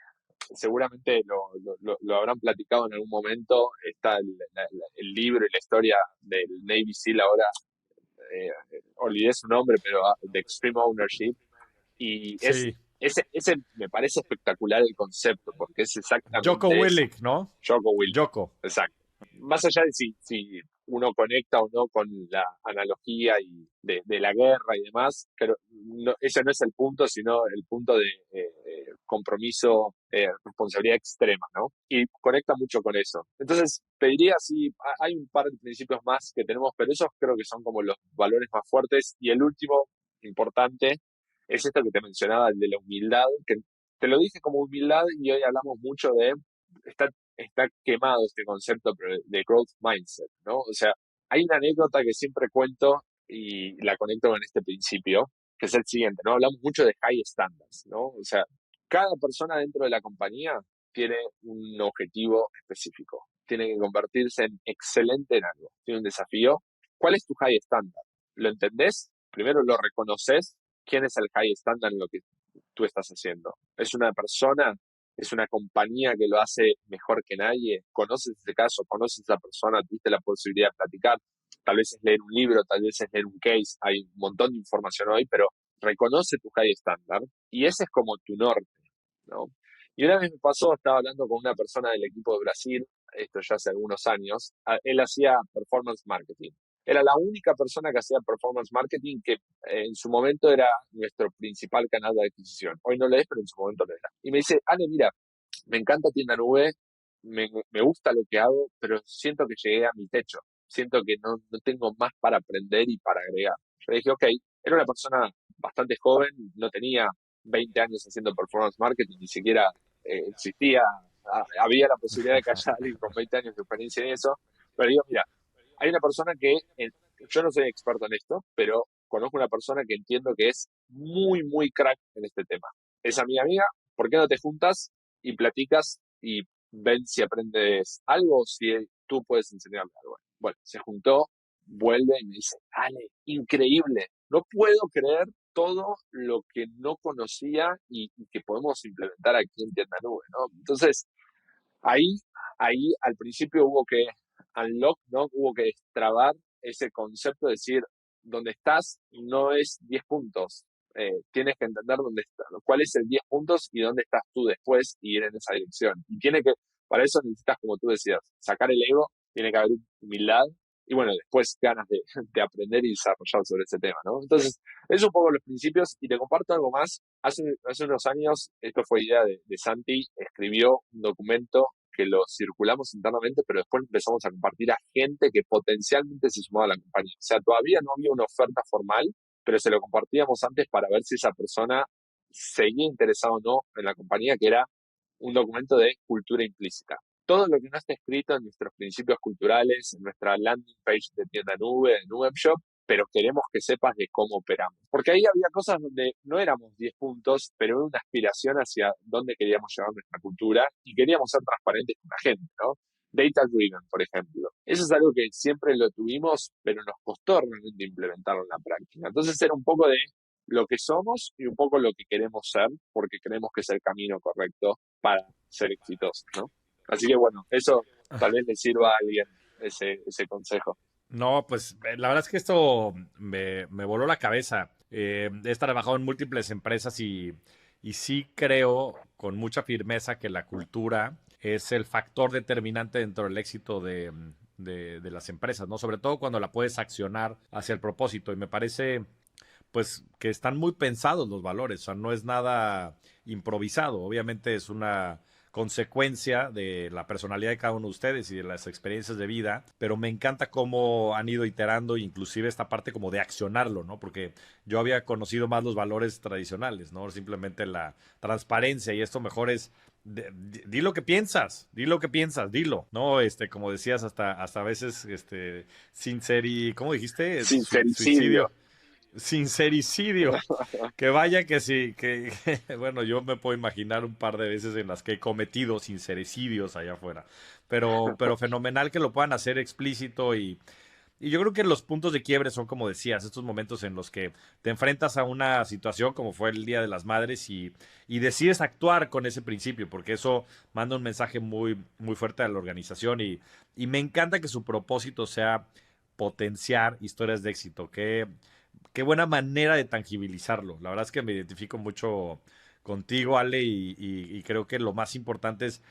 seguramente lo habrán platicado en algún momento, está el libro y la historia del Navy SEAL ahora, olvidé su nombre, pero de Extreme Ownership, y Sí. ese me parece espectacular el concepto, porque es Jocko exactamente eso. Willink, ¿no? Jocko Willink, Jocko. exacto. Más allá de si uno conecta o no con la analogía de la guerra y demás, pero ese no es el punto, sino el punto de compromiso, responsabilidad extrema, ¿no? Y conecta mucho con eso. Entonces, pediría, sí, hay un par de principios más que tenemos, pero esos creo que son como los valores más fuertes. Y el último, importante, es esto que te mencionaba, el de la humildad, que te lo dije como humildad y hoy hablamos mucho de, está quemado este concepto de growth mindset, ¿no? O sea, hay una anécdota que siempre cuento y la conecto con este principio, que es el siguiente, ¿no? Hablamos mucho de high standards, ¿no? O sea, cada persona dentro de la compañía tiene un objetivo específico, tiene que convertirse en excelente en algo, tiene un desafío. ¿Cuál es tu high standard? ¿Lo entendés? Primero lo reconoces. ¿Quién es el high standard en lo que tú estás haciendo? ¿Es una persona? ¿Es una compañía que lo hace mejor que nadie? ¿Conoces ese caso? ¿Conoces a esa persona? ¿Tuviste la posibilidad de platicar? tal vez es leer un libro, tal vez es leer un case, hay un montón de información hoy, pero reconoce tu high standard y ese es como tu norte, ¿no? Y una vez me pasó, estaba hablando con una persona del equipo de Brasil, esto ya hace algunos años, él hacía performance marketing. Era la única persona que hacía performance marketing que en su momento era nuestro principal canal de adquisición. Hoy no lo es, pero en su momento lo era. Y me dice, Ale, mira, me encanta Tienda Nube, me gusta lo que hago, pero siento que llegué a mi techo. Siento que no tengo más para aprender y para agregar. Yo dije, ok, era una persona bastante joven, no tenía 20 años haciendo performance marketing, ni siquiera existía, había la posibilidad de que haya alguien con 20 años de experiencia en eso, pero digo, mira, hay una persona yo no soy experto en esto, pero conozco una persona que entiendo que es muy, muy crack en este tema. Es mi amiga, ¿por qué no te juntas y platicas y ven si aprendes algo o si tú puedes enseñarle algo? Bueno, se juntó, vuelve y me dice, Ale, increíble, no puedo creer todo lo que no conocía y que podemos implementar aquí en Tienda Nube, ¿no? Entonces, ahí, ahí al principio hubo que unlock, ¿no? Hubo que destrabar ese concepto de decir, donde estás no es 10 puntos. Tienes que entender dónde está, cuál es el 10 puntos y dónde estás tú después y ir en esa dirección. Y para eso necesitas, como tú decías, sacar el ego, tiene que haber humildad y bueno, después ganas de aprender y desarrollar sobre ese tema, ¿no? Entonces, es un poco los principios y te comparto algo más. Hace unos años, esto fue idea de Santi, escribió un documento que lo circulamos internamente, pero después empezamos a compartir a gente que potencialmente se sumaba a la compañía. O sea, todavía no había una oferta formal, pero se lo compartíamos antes para ver si esa persona seguía interesada o no en la compañía, que era un documento de cultura implícita. Todo lo que no está escrito en nuestros principios culturales, en nuestra landing page de Tienda Nube, de Nube Shop, pero queremos que sepas de cómo operamos. Porque ahí había cosas donde no éramos 10 puntos, pero era una aspiración hacia dónde queríamos llevar nuestra cultura y queríamos ser transparentes con la gente, ¿no? Data driven, por ejemplo. Eso es algo que siempre lo tuvimos, pero nos costó realmente implementarlo en la práctica. Entonces era un poco de lo que somos y un poco lo que queremos ser, porque creemos que es el camino correcto para ser exitosos, ¿no? Así que bueno, eso tal vez le sirva a alguien ese consejo. No, pues la verdad es que esto me voló la cabeza. He trabajado en múltiples empresas y sí creo con mucha firmeza que la cultura es el factor determinante dentro del éxito de las empresas, ¿no? Sobre todo cuando la puedes accionar hacia el propósito. Y me parece pues que están muy pensados los valores, o sea, no es nada improvisado, obviamente es una consecuencia de la personalidad de cada uno de ustedes y de las experiencias de vida, pero me encanta cómo han ido iterando, inclusive esta parte como de accionarlo, ¿no? Porque yo había conocido más los valores tradicionales, ¿no? Simplemente la transparencia y esto mejor es di lo que piensas, di lo que piensas, dilo, ¿no? Como decías, hasta a veces, ¿cómo dijiste? Sincericidio. Suicidio. Sincericidio. Que vaya que sí, bueno, yo me puedo imaginar un par de veces en las que he cometido sincericidios allá afuera. Pero fenomenal que lo puedan hacer explícito y yo creo que los puntos de quiebre son, como decías, estos momentos en los que te enfrentas a una situación como fue el Día de las Madres y decides actuar con ese principio, porque eso manda un mensaje muy, muy fuerte a la organización y me encanta que su propósito sea potenciar historias de éxito. Qué buena manera de tangibilizarlo. La verdad es que me identifico mucho contigo, Ale, y creo que lo más importante es,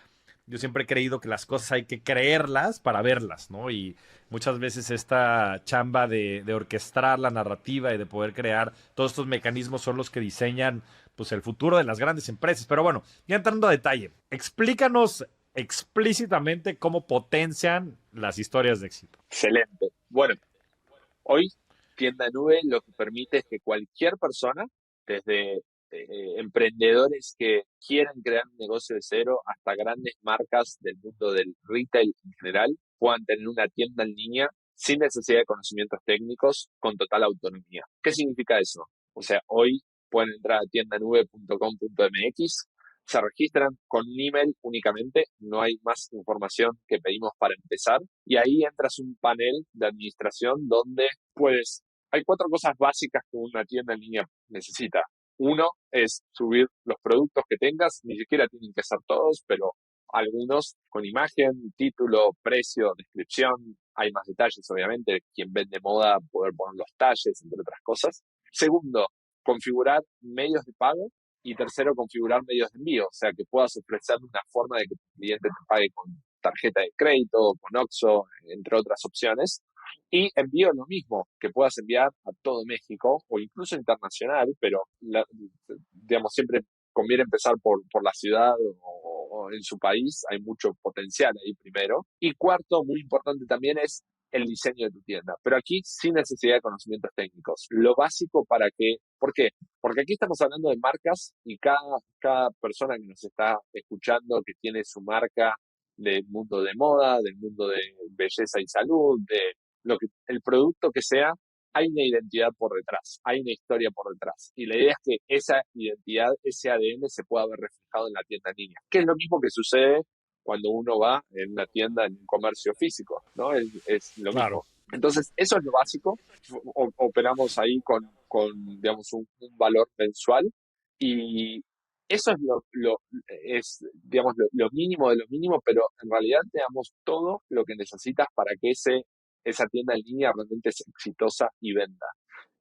yo siempre he creído que las cosas hay que creerlas para verlas, ¿no? Y muchas veces esta chamba de orquestar la narrativa y de poder crear todos estos mecanismos son los que diseñan pues el futuro de las grandes empresas. Pero bueno, ya entrando a detalle, explícanos explícitamente cómo potencian las historias de éxito. Excelente. Bueno, hoy Tienda Nube lo que permite es que cualquier persona, desde emprendedores que quieren crear un negocio de cero hasta grandes marcas del mundo del retail en general, puedan tener una tienda en línea sin necesidad de conocimientos técnicos, con total autonomía. ¿Qué significa eso? O sea, hoy pueden entrar a tiendanube.com.mx, se registran con un email únicamente, no hay más información que pedimos para empezar, y ahí entras un panel de administración donde hay 4 cosas básicas que una tienda en línea necesita. Uno es subir los productos que tengas, ni siquiera tienen que ser todos, pero algunos con imagen, título, precio, descripción, hay más detalles, obviamente. Quien vende moda, poder poner los talles, entre otras cosas. Segundo, configurar medios de pago. Y tercero, configurar medios de envío. O sea, que puedas ofrecer una forma de que tu cliente te pague con tarjeta de crédito, con OXXO, entre otras opciones. Y envío lo mismo, que puedas enviar a todo México o incluso internacional, pero digamos, siempre conviene empezar por la ciudad o en su país, hay mucho potencial ahí primero. Y cuarto, muy importante también es el diseño de tu tienda, pero aquí sin necesidad de conocimientos técnicos. Lo básico para que, ¿por qué? Porque aquí estamos hablando de marcas y cada persona que nos está escuchando que tiene su marca del mundo de moda, del mundo de belleza y salud, de el producto que sea, hay una identidad por detrás, hay una historia por detrás. Y la idea es que esa identidad, ese ADN se pueda ver reflejado en la tienda en línea, que es lo mismo que sucede cuando uno va en una tienda en un comercio físico, ¿no? Es lo Claro. mismo. Entonces, eso es lo básico. Operamos ahí con digamos, un valor mensual y eso es digamos, lo mínimo de lo mínimo, pero en realidad te damos todo lo que necesitas para que esa tienda en línea realmente sea exitosa y venda.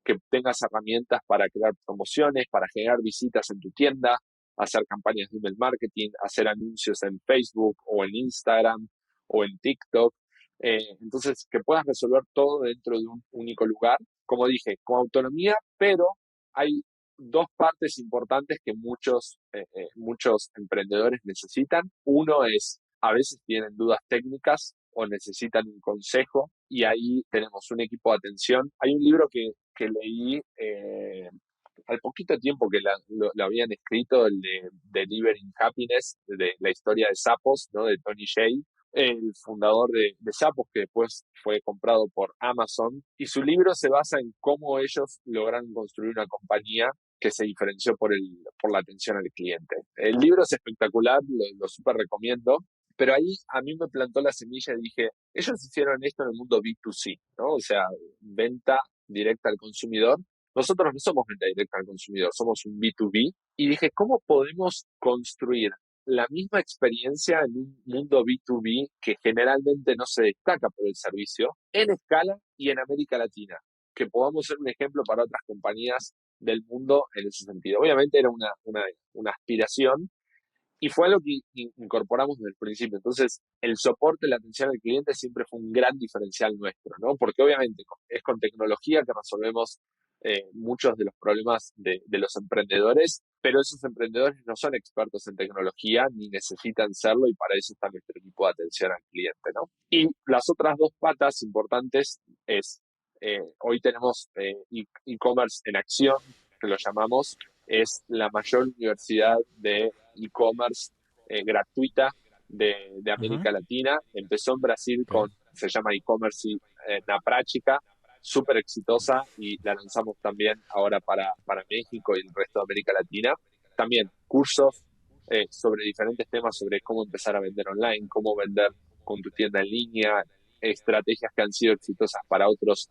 Que tengas herramientas para crear promociones, para generar visitas en tu tienda, hacer campañas de email marketing, hacer anuncios en Facebook o en Instagram o en TikTok. Entonces, que puedas resolver todo dentro de un único lugar, como dije, con autonomía, pero hay dos partes importantes que muchos emprendedores necesitan. Uno es, a veces tienen dudas técnicas o necesitan un consejo y ahí tenemos un equipo de atención. Hay un libro que leí al poquito tiempo que lo habían escrito, el de Delivering Happiness, de la historia de Zappos, ¿no? De Tony Hsieh, el fundador de Zappos, que después fue comprado por Amazon, y su libro se basa en cómo ellos lograron construir una compañía que se diferenció por la atención al cliente. El libro es espectacular, lo súper recomiendo, pero ahí a mí me plantó la semilla y dije, ellos hicieron esto en el mundo B2C, ¿no? O sea, venta directa al consumidor. Nosotros no somos venta directa al consumidor, somos un B2B. Y dije, ¿cómo podemos construir la misma experiencia en un mundo B2B que generalmente no se destaca por el servicio en escala y en América Latina? Que podamos ser un ejemplo para otras compañías del mundo en ese sentido. Obviamente era una aspiración, y fue algo que incorporamos desde el principio. Entonces, el soporte, la atención al cliente siempre fue un gran diferencial nuestro, ¿no? Porque obviamente es con tecnología que resolvemos muchos de los problemas de los emprendedores, pero esos emprendedores no son expertos en tecnología ni necesitan serlo y para eso está nuestro equipo de atención al cliente, ¿no? Y las otras dos patas importantes es, hoy tenemos e-commerce en acción, que lo llamamos, es la mayor universidad de e-commerce gratuita de Ujú. América Latina. Empezó en Brasil Ok. se llama e-commerce na práctica, súper exitosa y la lanzamos también ahora para México y el resto de América Latina. También cursos sobre diferentes temas, sobre cómo empezar a vender online, cómo vender con tu tienda en línea, estrategias que han sido exitosas para otros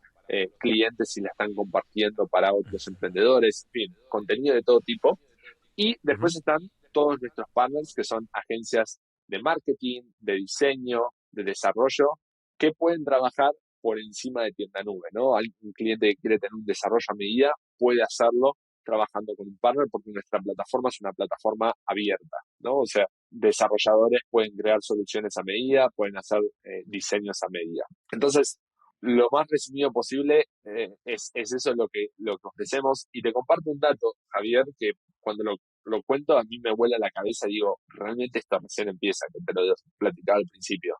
clientes y la están compartiendo para otros emprendedores, en fin, contenido de todo tipo. Y Ujú. después están todos nuestros partners, que son agencias de marketing, de diseño, de desarrollo, que pueden trabajar por encima de tienda nube, ¿no? Un cliente que quiere tener un desarrollo a medida puede hacerlo trabajando con un partner porque nuestra plataforma es una plataforma abierta, ¿no? O sea, desarrolladores pueden crear soluciones a medida, pueden hacer diseños a medida. Entonces, lo más resumido posible es eso lo que ofrecemos. Y te comparto un dato, Javier, que cuando lo cuento a mí me vuela la cabeza y digo, realmente esto recién empieza, que te lo platicaba al principio.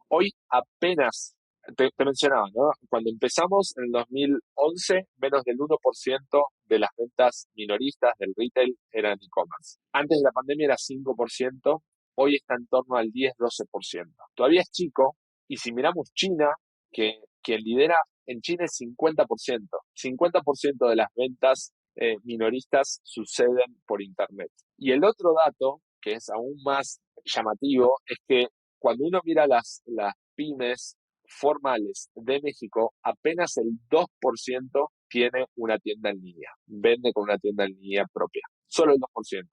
Hoy apenas, te mencionaba, ¿no? Cuando empezamos en el 2011, menos del 1% de las ventas minoristas del retail eran e-commerce. Antes de la pandemia era 5%, hoy está en torno al 10-12%. Todavía es chico, y si miramos China, que lidera en China es 50%. 50% de las ventas minoristas suceden por Internet. Y el otro dato, que es aún más llamativo, es que cuando uno mira las pymes formales de México, apenas el 2% tiene una tienda en línea, vende con una tienda en línea propia, solo el 2%.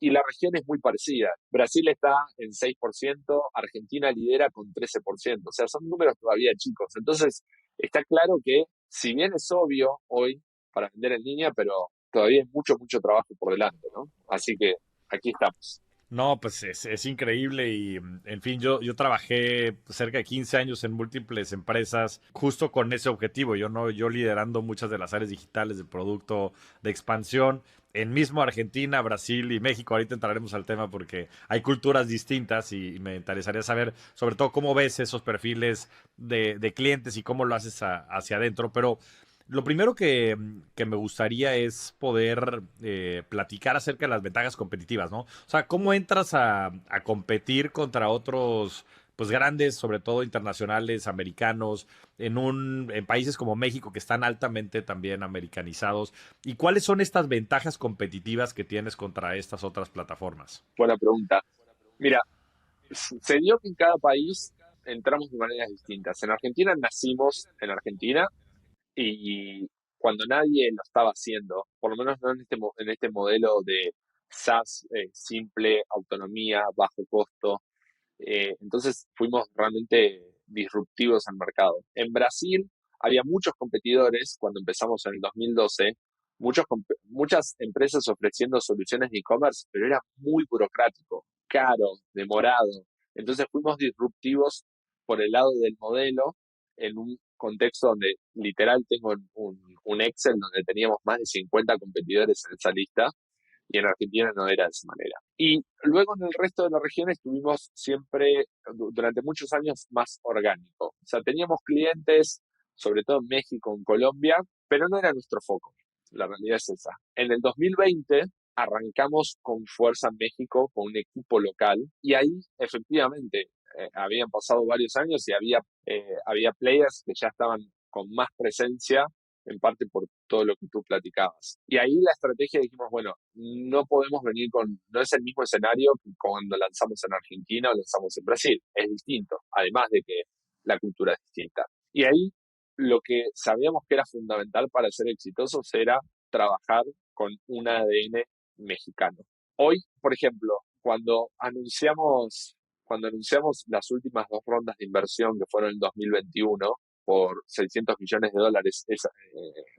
y la región es muy parecida. Brasil está en 6%, Argentina lidera con 13%, o sea, son números todavía chicos. Entonces, está claro que, si bien es obvio hoy para vender en línea, pero todavía hay mucho, mucho trabajo por delante, ¿no? Así que aquí estamos. No, pues es increíble y, en fin, yo trabajé cerca de 15 años en múltiples empresas justo con ese objetivo. Yo no, yo liderando muchas de las áreas digitales de producto de expansión en mismo Argentina, Brasil y México. Ahorita entraremos al tema porque hay culturas distintas y me interesaría saber sobre todo cómo ves esos perfiles de clientes y cómo lo haces hacia adentro. Pero lo primero que me gustaría es poder platicar acerca de las ventajas competitivas, ¿no? O sea, ¿cómo entras a competir contra otros, pues grandes, sobre todo internacionales, americanos, en países como México que están altamente también americanizados? ¿Y cuáles son estas ventajas competitivas que tienes contra estas otras plataformas? Buena pregunta. Mira, se dio que en cada país entramos de maneras distintas. En Argentina nacimos en Argentina y cuando nadie lo estaba haciendo, por lo menos no en este modelo de SaaS, simple, autonomía, bajo costo, entonces fuimos realmente disruptivos al mercado. En Brasil había muchos competidores cuando empezamos en el 2012, muchas empresas ofreciendo soluciones de e-commerce, pero era muy burocrático, caro, demorado. Entonces fuimos disruptivos por el lado del modelo en un contexto donde literal tengo un Excel donde teníamos más de 50 competidores en esa lista y en Argentina no era de esa manera. Y luego en el resto de la región estuvimos siempre, durante muchos años, más orgánico. O sea, teníamos clientes, sobre todo en México, en Colombia, pero no era nuestro foco. La realidad es esa. En el 2020 arrancamos con fuerza en México, con un equipo local, y ahí efectivamente habían pasado varios años y había players que ya estaban con más presencia en parte por todo lo que tú platicabas. Y ahí la estrategia dijimos, bueno, no es el mismo escenario que cuando lanzamos en Argentina o lanzamos en Brasil, es distinto, además de que la cultura es distinta. Y ahí lo que sabíamos que era fundamental para ser exitosos era trabajar con un ADN mexicano. Hoy, por ejemplo, cuando anunciamos las últimas dos rondas de inversión que fueron en 2021, por $600 millones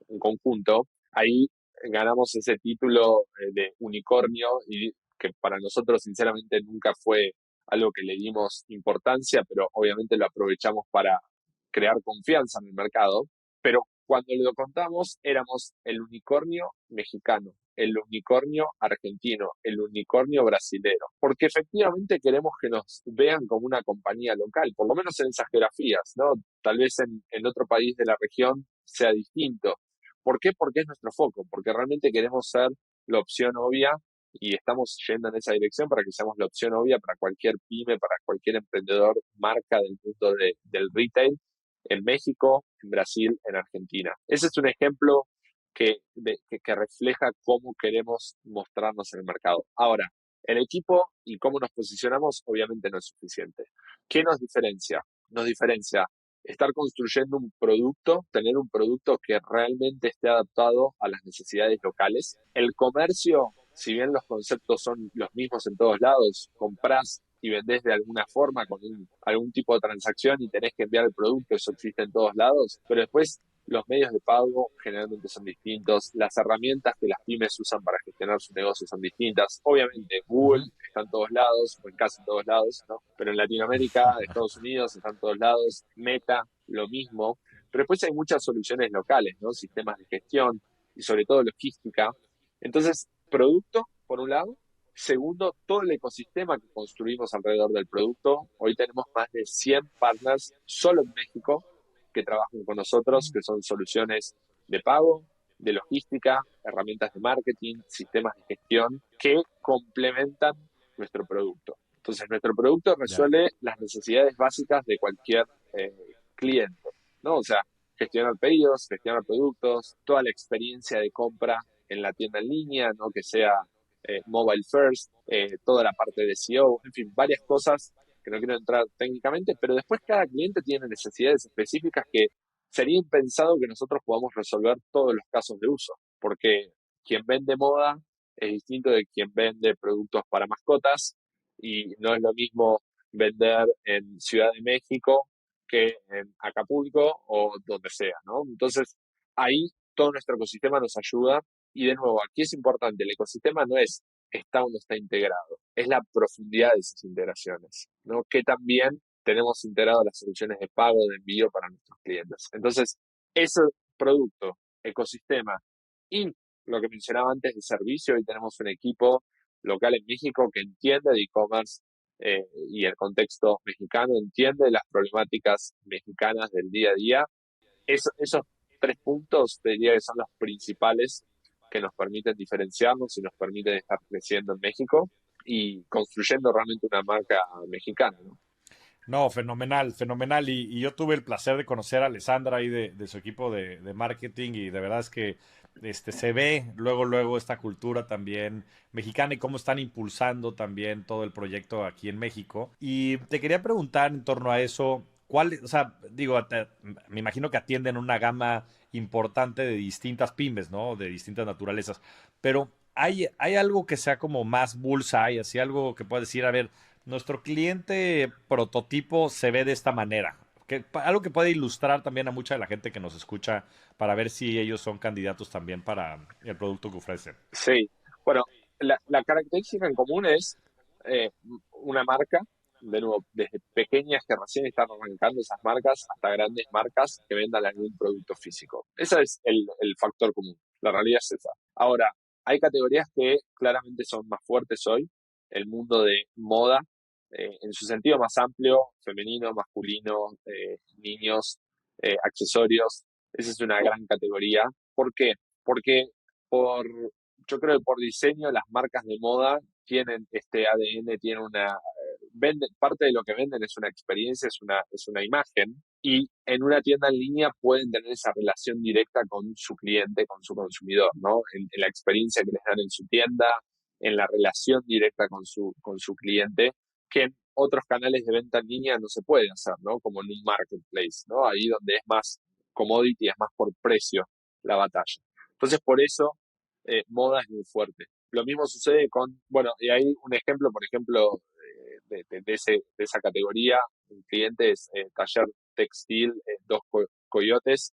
en conjunto, ahí ganamos ese título de unicornio y que para nosotros sinceramente nunca fue algo que le dimos importancia, pero obviamente lo aprovechamos para crear confianza en el mercado. Pero cuando lo contamos éramos el unicornio mexicano, el unicornio argentino, el unicornio brasilero, porque efectivamente queremos que nos vean como una compañía local, por lo menos en esas geografías, ¿no? Tal vez en otro país de la región sea distinto. ¿Por qué? Porque es nuestro foco, porque realmente queremos ser la opción obvia y estamos yendo en esa dirección para que seamos la opción obvia para cualquier pyme, para cualquier emprendedor, marca del mundo del retail, en México, en Brasil, en Argentina. Ese es un ejemplo que refleja cómo queremos mostrarnos en el mercado. Ahora, el equipo y cómo nos posicionamos obviamente no es suficiente. ¿Qué nos diferencia? Nos diferencia estar construyendo un producto, tener un producto que realmente esté adaptado a las necesidades locales. El comercio, si bien los conceptos son los mismos en todos lados, compras y vendés de alguna forma con algún tipo de transacción y tenés que enviar el producto, eso existe en todos lados, pero después los medios de pago generalmente son distintos, las herramientas que las pymes usan para gestionar su negocio son distintas. Obviamente Google Ujú. está en todos lados, o en casi todos lados, ¿no? Pero en Latinoamérica, Estados Unidos está en todos lados, Meta, lo mismo. Pero después hay muchas soluciones locales, ¿no? Sistemas de gestión y sobre todo logística. Entonces, producto, por un lado. Segundo, todo el ecosistema que construimos alrededor del producto. Hoy tenemos más de 100 partners solo en México que trabajan con nosotros, que son soluciones de pago, de logística, herramientas de marketing, sistemas de gestión que complementan nuestro producto. Entonces, nuestro producto Ya. resuelve las necesidades básicas de cualquier cliente, ¿no? O sea, gestionar pedidos, gestionar productos, toda la experiencia de compra en la tienda en línea, ¿no? Que sea mobile first, toda la parte de SEO, en fin, varias cosas que no quiero entrar técnicamente, pero después cada cliente tiene necesidades específicas que sería impensado que nosotros podamos resolver todos los casos de uso, porque quien vende moda es distinto de quien vende productos para mascotas y no es lo mismo vender en Ciudad de México que en Acapulco o donde sea, ¿no? Entonces, ahí todo nuestro ecosistema nos ayuda y de nuevo, aquí es importante, el ecosistema no es está o no está integrado, es la profundidad de esas integraciones, ¿no? Que también tenemos integrado las soluciones de pago, de envío para nuestros clientes. Entonces, ese producto, ecosistema y lo que mencionaba antes de servicio, hoy tenemos un equipo local en México que entiende de e-commerce y el contexto mexicano, entiende las problemáticas mexicanas del día a día. Esos tres puntos, te diría que son los principales que nos permiten diferenciarnos y nos permiten estar creciendo en México y construyendo realmente una marca mexicana, ¿no? No, fenomenal, fenomenal. Y yo tuve el placer de conocer a Alessandra ahí de su equipo de marketing y de verdad es que se ve luego, luego esta cultura también mexicana y cómo están impulsando también todo el proyecto aquí en México. Y te quería preguntar en torno a eso, ¿cuál, o sea, digo, me imagino que atienden una gama importante de distintas pymes, ¿no? De distintas naturalezas, pero hay algo que sea como más bullseye, así algo que pueda decir, a ver, nuestro cliente prototipo se ve de esta manera. Algo que puede ilustrar también a mucha de la gente que nos escucha para ver si ellos son candidatos también para el producto que ofrecen. Sí, bueno, la característica en común es una marca, de nuevo, desde pequeñas que recién están arrancando esas marcas hasta grandes marcas que vendan algún producto físico. Ese es el factor común. La realidad es esa. Ahora, hay categorías que claramente son más fuertes hoy. El mundo de moda, en su sentido más amplio, femenino, masculino, niños, accesorios. Esa es una gran categoría. ¿Por qué? Porque por, yo creo que por diseño las marcas de moda tienen este ADN, tienen parte de lo que venden es una experiencia, es una imagen, y en una tienda en línea pueden tener esa relación directa con su cliente, con su consumidor, ¿no? En la experiencia que les dan en su tienda, en la relación directa con su cliente, que en otros canales de venta en línea no se puede hacer, ¿no? Como en un marketplace, ¿no? Ahí donde es más commodity, es más por precio la batalla. Entonces, por eso, moda es muy fuerte. Lo mismo sucede bueno, y hay un ejemplo, por ejemplo, de esa categoría, un cliente es Taller Textil Dos Coyotes,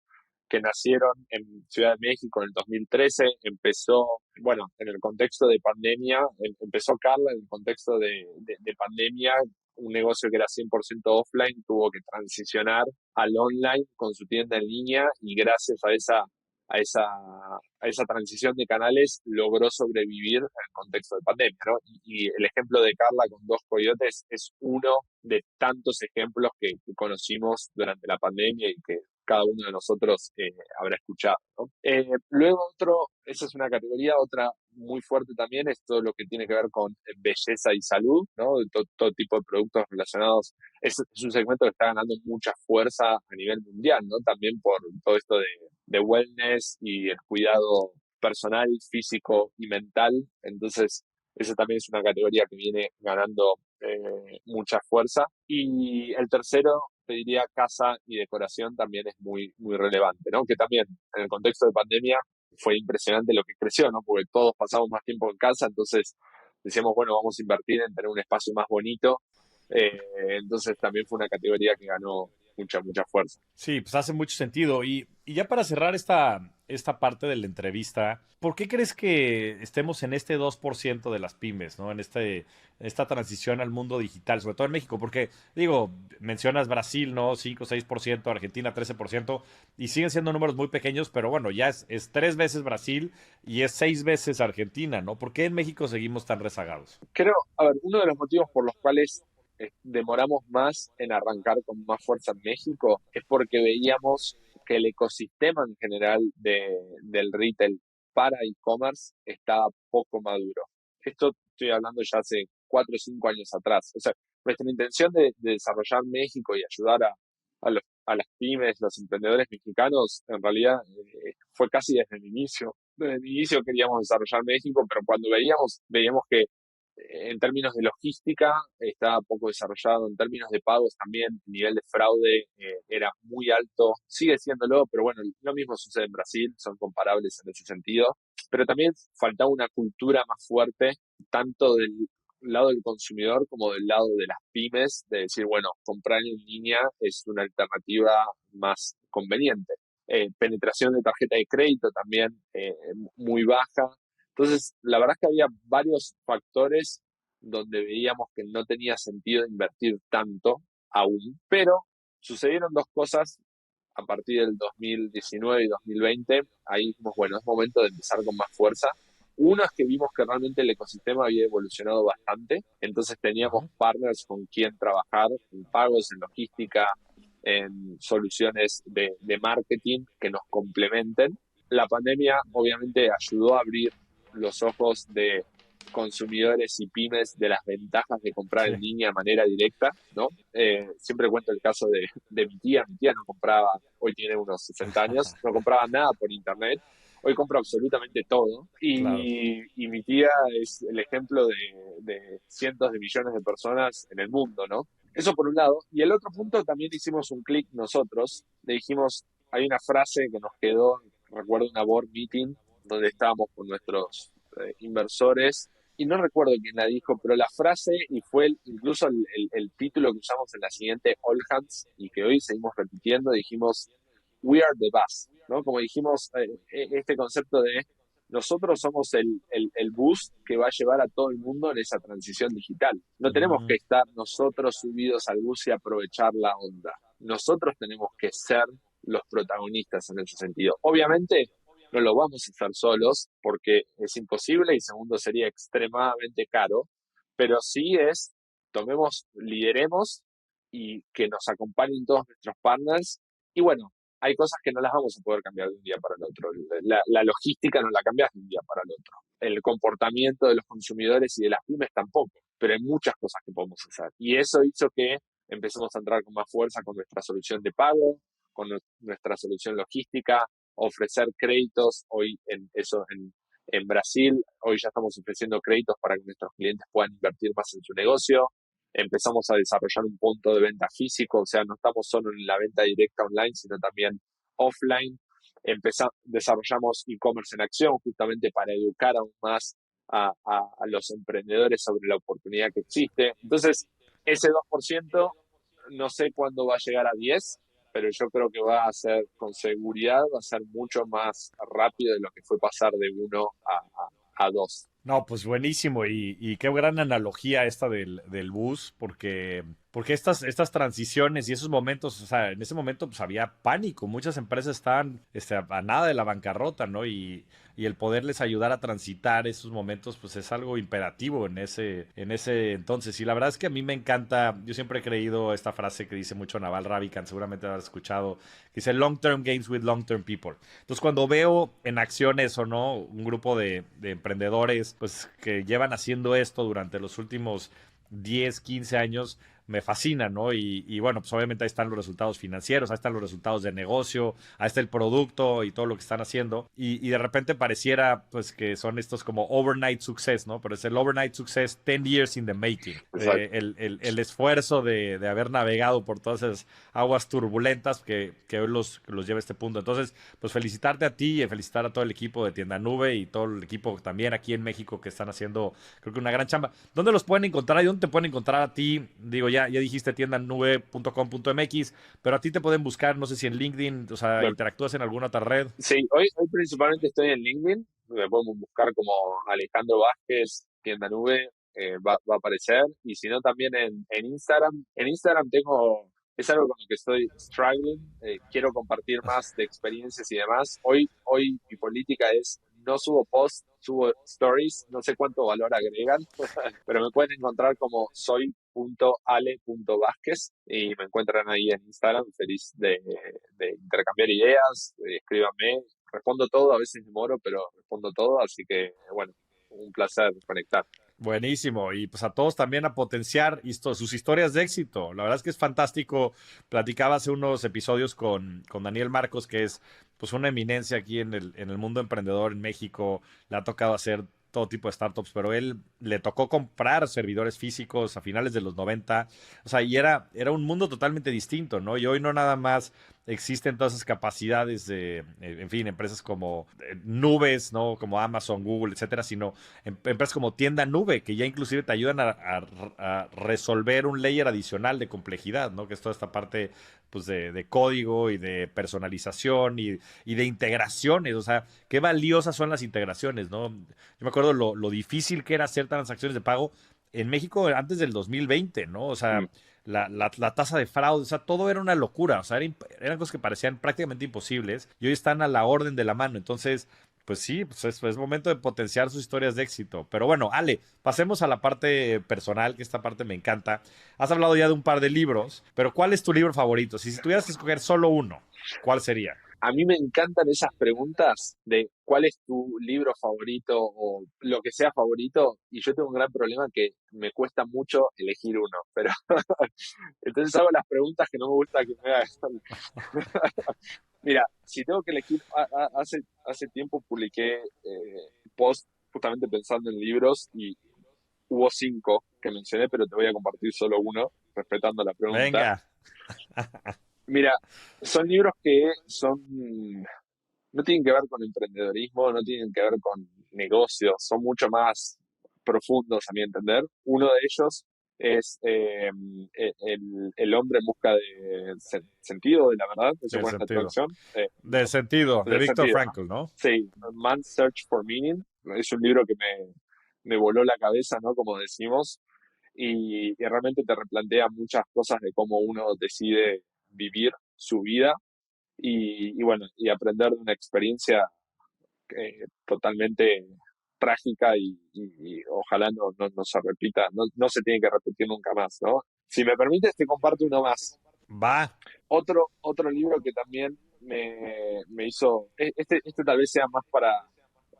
que nacieron en Ciudad de México en el 2013, empezó, bueno, en el contexto de pandemia, empezó Carla en el contexto de pandemia, un negocio que era 100% offline, tuvo que transicionar al online con su tienda en línea y gracias a esa, a esa transición de canales logró sobrevivir en el contexto de pandemia, ¿no? Y el ejemplo de Carla con Dos Coyotes es uno de tantos ejemplos que conocimos durante la pandemia y que cada uno de nosotros habrá escuchado, ¿no? Luego esa es una categoría, otra muy fuerte también es todo lo que tiene que ver con belleza y salud, ¿no? Todo tipo de productos relacionados. Es un segmento que está ganando mucha fuerza a nivel mundial, ¿no? También por todo esto de wellness y el cuidado personal, físico y mental. Entonces, esa también es una categoría que viene ganando mucha fuerza. Y el tercero, te diría, casa y decoración también es muy, muy relevante, ¿no? Que también en el contexto de pandemia fue impresionante lo que creció, ¿no? Porque todos pasamos más tiempo en casa, entonces decíamos, bueno, vamos a invertir en tener un espacio más bonito. Entonces también fue una categoría que ganó mucha, mucha fuerza. Sí, pues hace mucho sentido. Y ya para cerrar esta parte de la entrevista, ¿por qué crees que estemos en este 2% de las pymes, ¿no? En esta transición al mundo digital, sobre todo en México? Porque, digo, mencionas Brasil, ¿no? 5 o 6%, Argentina 13%, y siguen siendo números muy pequeños, pero bueno, ya es 3 veces Brasil y es 6 veces Argentina, ¿no? ¿Por qué en México seguimos tan rezagados? Creo, a ver, uno de los motivos por los cuales demoramos más en arrancar con más fuerza en México es porque veíamos que el ecosistema en general del retail para e-commerce estaba poco maduro. Esto estoy hablando ya hace 4 o 5 años atrás. O sea, nuestra intención de desarrollar México y ayudar a las pymes, los emprendedores mexicanos, en realidad fue casi desde el inicio. Desde el inicio queríamos desarrollar México, pero cuando veíamos que en términos de logística estaba poco desarrollado, en términos de pagos también el nivel de fraude era muy alto, sigue siéndolo, pero bueno, lo mismo sucede en Brasil, son comparables en ese sentido, pero también faltaba una cultura más fuerte, tanto del lado del consumidor como del lado de las pymes, de decir, bueno, comprar en línea es una alternativa más conveniente. Penetración de tarjeta de crédito también muy baja. Entonces, la verdad es que había varios factores donde veíamos que no tenía sentido invertir tanto aún, pero sucedieron dos cosas a partir del 2019 y 2020. Ahí dijimos, bueno, es momento de empezar con más fuerza. Uno es que vimos que realmente el ecosistema había evolucionado bastante, entonces teníamos Ajá. partners con quien trabajar en pagos, en logística, en soluciones de marketing que nos complementen. La pandemia obviamente ayudó a abrir los ojos de consumidores y pymes de las ventajas de comprar en Sí. línea de manera directa, ¿no? Siempre cuento el caso de mi tía no compraba, hoy tiene unos 60 años, no compraba nada por internet, hoy compra absolutamente todo Claro. y mi tía es el ejemplo de cientos de millones de personas en el mundo, ¿no? Eso por un lado. Y el otro punto también hicimos un clic nosotros. Le dijimos, hay una frase que nos quedó, recuerdo una board meeting donde estábamos con nuestros inversores y no recuerdo quién la dijo, pero la frase y fue incluso el título que usamos en la siguiente All Hands y que hoy seguimos repitiendo, dijimos, We are the bus, ¿no? Como dijimos, este concepto de nosotros somos el bus que va a llevar a todo el mundo en esa transición digital. No tenemos que Mm. estar nosotros subidos al bus y aprovechar la onda. Nosotros tenemos que ser los protagonistas en ese sentido. Obviamente no lo vamos a hacer solos porque es imposible y segundo sería extremadamente caro, pero sí es, tomemos, lideremos y que nos acompañen todos nuestros partners y bueno, hay cosas que no las vamos a poder cambiar de un día para el otro. La logística no la cambias de un día para el otro. El comportamiento de los consumidores y de las pymes tampoco, pero hay muchas cosas que podemos hacer. Y eso hizo que empecemos a entrar con más fuerza con nuestra solución de pago, con nuestra solución logística, ofrecer créditos. Hoy en Brasil, hoy ya estamos ofreciendo créditos para que nuestros clientes puedan invertir más en su negocio. Empezamos a desarrollar un punto de venta físico, o sea, no estamos solo en la venta directa online, sino también offline. Desarrollamos e-commerce en acción justamente para educar aún más a los emprendedores sobre la oportunidad que existe. Entonces, ese 2% no sé cuándo va a llegar a 10, pero yo creo que va a ser, con seguridad, va a ser mucho más rápido de lo que fue pasar de 1 a 2. No, pues buenísimo y qué gran analogía esta del bus, porque estas transiciones y esos momentos, o sea, en ese momento pues había pánico, muchas empresas estaban a nada de la bancarrota, ¿no? Y el poderles ayudar a transitar esos momentos, pues es algo imperativo en ese entonces. Y la verdad es que a mí me encanta, yo siempre he creído esta frase que dice mucho Naval Ravikant, seguramente habrás escuchado, que dice long term gains with long term people. Entonces, cuando veo en acciones o no un grupo de emprendedores pues que llevan haciendo esto durante los últimos 10, 15 años, me fascina, ¿no? Y bueno, pues obviamente ahí están los resultados financieros, ahí están los resultados de negocio, ahí está el producto y todo lo que están haciendo. Y de repente pareciera pues que son estos como overnight success, ¿no? Pero es el overnight success 10 years in the making. Exacto. El esfuerzo de haber navegado por todas esas aguas turbulentas que hoy los lleva a este punto. Entonces, pues felicitarte a ti y felicitar a todo el equipo de Tienda Nube y todo el equipo también aquí en México que están haciendo, creo que una gran chamba. ¿Dónde los pueden encontrar y dónde te pueden encontrar a ti? Digo, ya dijiste tiendanube.com.mx, pero a ti te pueden buscar, no sé si en LinkedIn, o sea, Bueno, interactúas en alguna otra red. sí, hoy principalmente estoy en LinkedIn. Me podemos buscar como Alejandro Vázquez, Tienda Nube, va a aparecer. Y si no, también en Instagram. En Instagram es algo con lo que estoy struggling. Quiero compartir más de experiencias y demás. Hoy mi política es no subo posts, subo stories. No sé cuánto valor agregan, pero me pueden encontrar como soy.ale.vázquez y me encuentran ahí en Instagram. Feliz de intercambiar ideas, escríbanme, respondo todo, a veces demoro, pero respondo todo, así que bueno, un placer conectar. Buenísimo. Y pues a todos también a potenciar sus historias de éxito. La verdad es que es fantástico. Platicaba hace unos episodios con Daniel Marcos, que es pues una eminencia aquí en el mundo emprendedor en México. Le ha tocado hacer todo tipo de startups, pero él le tocó comprar servidores físicos a finales de los 90. O sea, y era un mundo totalmente distinto, ¿no? Y hoy no nada más existen todas esas capacidades de, en fin, empresas como nubes, ¿no? Como Amazon, Google, etcétera, sino empresas como tienda nube, que ya inclusive te ayudan a resolver un layer adicional de complejidad, ¿no? Que es toda esta parte pues de código y de personalización y de integraciones. O sea, qué valiosas son las integraciones, ¿no? Yo me acuerdo lo difícil que era hacer transacciones de pago en México antes del 2020, ¿no? O Mm. sea, la tasa de fraude, o sea, todo era una locura, o sea, eran cosas que parecían prácticamente imposibles y hoy están a la orden de la mano. Entonces, pues sí, pues es momento de potenciar sus historias de éxito. Pero bueno, Ale, pasemos a la parte personal, que esta parte me encanta. Has hablado ya de un par de libros, pero ¿cuál es tu libro favorito? Si tuvieras que escoger solo uno, ¿cuál sería? A mí me encantan esas preguntas de cuál es tu libro favorito o lo que sea favorito, y yo tengo un gran problema que me cuesta mucho elegir uno, pero entonces hago las preguntas que no me gusta que me hagan. Mira, si tengo que elegir, hace tiempo publiqué post justamente pensando en libros y hubo 5 que mencioné, pero te voy a compartir solo uno, respetando la pregunta. Venga. Mira, son libros que no tienen que ver con emprendedorismo, no tienen que ver con negocios, son mucho más profundos a mi entender. Uno de ellos es el hombre en busca de sentido, de la verdad, eso Del cuál es la sentido. traducción. Del sentido, de Del Víctor sentido, ¿no? Frankl, ¿no? Sí, Man's Search for Meaning, es un libro que me voló la cabeza, ¿no? Como decimos, y realmente te replantea muchas cosas de cómo uno decide vivir su vida y bueno, y aprender de una experiencia totalmente trágica y ojalá no se repita, no se tiene que repetir nunca más, ¿no? Si me permites, te comparto uno más. Va. Otro libro que también me hizo, este tal vez sea más para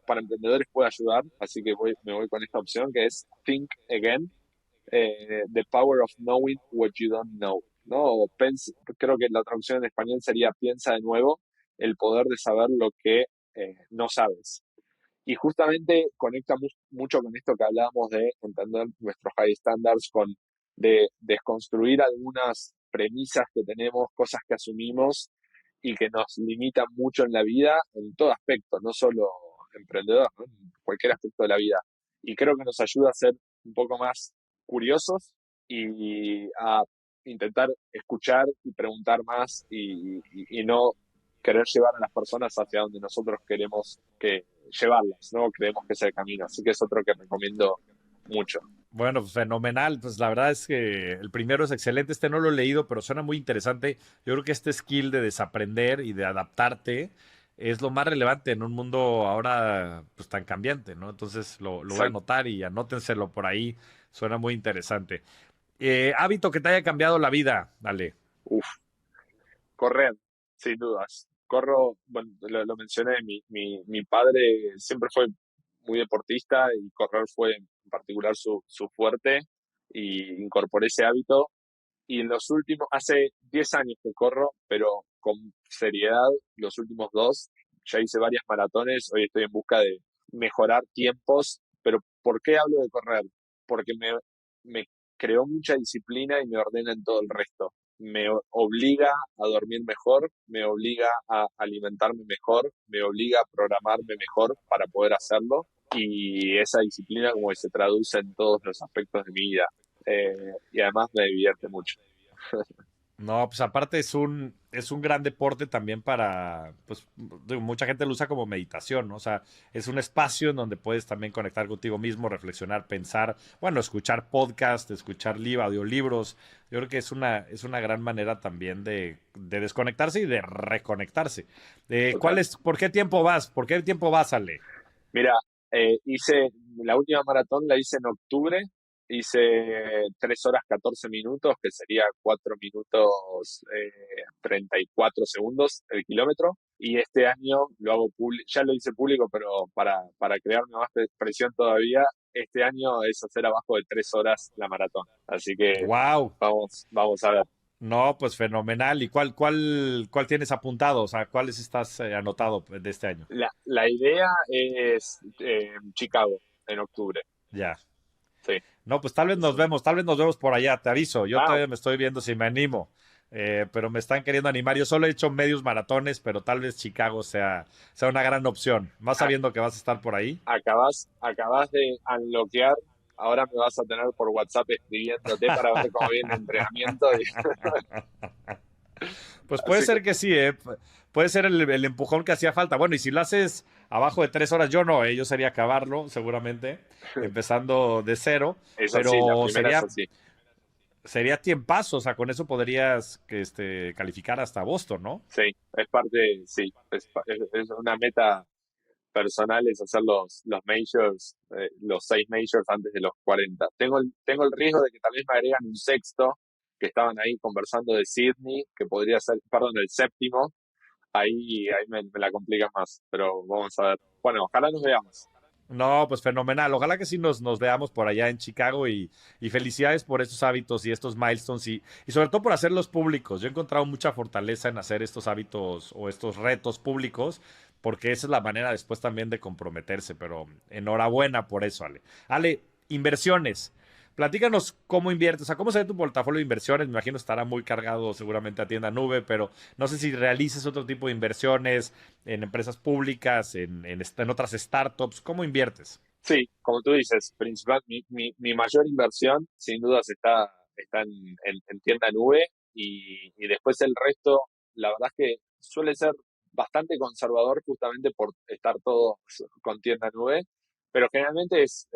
emprendedores, puede ayudar, así que me voy con esta opción que es Think Again, The Power of Knowing What You Don't Know, ¿no? Creo que la traducción en español sería Piensa de nuevo, el poder de saber lo que no sabes. Y justamente conecta mucho con esto que hablábamos de entender nuestros high standards, de desconstruir algunas premisas que tenemos, cosas que asumimos y que nos limitan mucho en la vida, en todo aspecto, no solo emprendedor, ¿no? En cualquier aspecto de la vida. Y creo que nos ayuda a ser un poco más curiosos y a intentar escuchar y preguntar más y no querer llevar a las personas hacia donde nosotros queremos que llevarlas, ¿no? Creemos que es el camino. Así que es otro que recomiendo mucho. Bueno, pues fenomenal. Pues la verdad es que el primero es excelente. Este no lo he leído, pero suena muy interesante. Yo creo que este skill de desaprender y de adaptarte es lo más relevante en un mundo ahora pues tan cambiante, ¿no? Entonces lo voy a Exacto. anotar y anótenselo por ahí. Suena muy interesante. Hábito que te haya cambiado la vida, dale. Uf, correr, sin dudas. Corro, bueno, lo mencioné, mi padre siempre fue muy deportista y correr fue en particular su fuerte y incorporé ese hábito. Y en los últimos, hace 10 años que corro, pero con seriedad, los últimos 2, ya hice varias maratones, hoy estoy en busca de mejorar tiempos, pero ¿por qué hablo de correr? Porque me creó mucha disciplina y me ordena en todo el resto. Me obliga a dormir mejor, me obliga a alimentarme mejor, me obliga a programarme mejor para poder hacerlo y esa disciplina como que se traduce en todos los aspectos de mi vida y además me divierte mucho. No, pues aparte es un gran deporte también para, pues digo, mucha gente lo usa como meditación, ¿no? O sea, es un espacio en donde puedes también conectar contigo mismo, reflexionar, pensar, bueno, escuchar podcast, escuchar audiolibros. Yo creo que es una gran manera también de desconectarse y de reconectarse. Total. ¿Por qué tiempo vas? ¿Por qué tiempo vas, Ale? Mira, hice la última maratón la hice en octubre, hice 3 horas 14 minutos, que sería 4 minutos 34 segundos el kilómetro. Y este año lo hago público, ya lo hice público, pero para crearme más presión todavía, este año es hacer abajo de 3 horas la maratón. Así que ¡Wow! vamos a ver. No, pues fenomenal. ¿Y cuál tienes apuntado? O sea, ¿cuáles estás anotado de este año? La idea es Chicago. en octubre. Ya. Sí. No, pues tal vez nos vemos por allá, te aviso. Yo Ah, todavía me estoy viendo si me animo. Pero me están queriendo animar. Yo solo he hecho medios maratones, pero tal vez Chicago sea una gran opción. Más a- sabiendo que vas a estar por ahí. acabas de unlockear. Ahora me vas a tener por WhatsApp escribiéndote para ver cómo viene el entrenamiento. Pues puede Así que ser que sí, ¿eh? Puede ser el empujón que hacía falta. Bueno, y si lo haces abajo de 3 horas, yo no, yo sería acabarlo, seguramente, empezando de cero, es así, la pero primera es sería, así. sería tiempazo, o sea, con eso podrías calificar hasta Boston, ¿no? Sí, es parte, sí, es una meta personal es hacer los majors, los 6 majors antes de los 40. Tengo el riesgo de que tal vez me agregan un sexto, que estaban ahí conversando de Sydney, que podría ser, perdón, el séptimo. Ahí me la complica más, pero vamos a ver. Bueno, ojalá nos veamos. No, pues fenomenal. Ojalá que sí nos veamos por allá en Chicago y felicidades por estos hábitos y estos milestones y sobre todo por hacerlos públicos. Yo he encontrado mucha fortaleza en hacer estos hábitos o estos retos públicos porque esa es la manera después también de comprometerse. Pero enhorabuena por eso, Ale. Ale, inversiones. Platícanos cómo inviertes, o sea, cómo se ve tu portafolio de inversiones. Me imagino estará muy cargado seguramente a tienda nube, pero no sé si realices otro tipo de inversiones en empresas públicas, en otras startups. ¿Cómo inviertes? Sí, como tú dices, principal, mi mayor inversión sin dudas está en tienda nube y después el resto, la verdad es que suele ser bastante conservador justamente por estar todo con tienda nube, pero generalmente es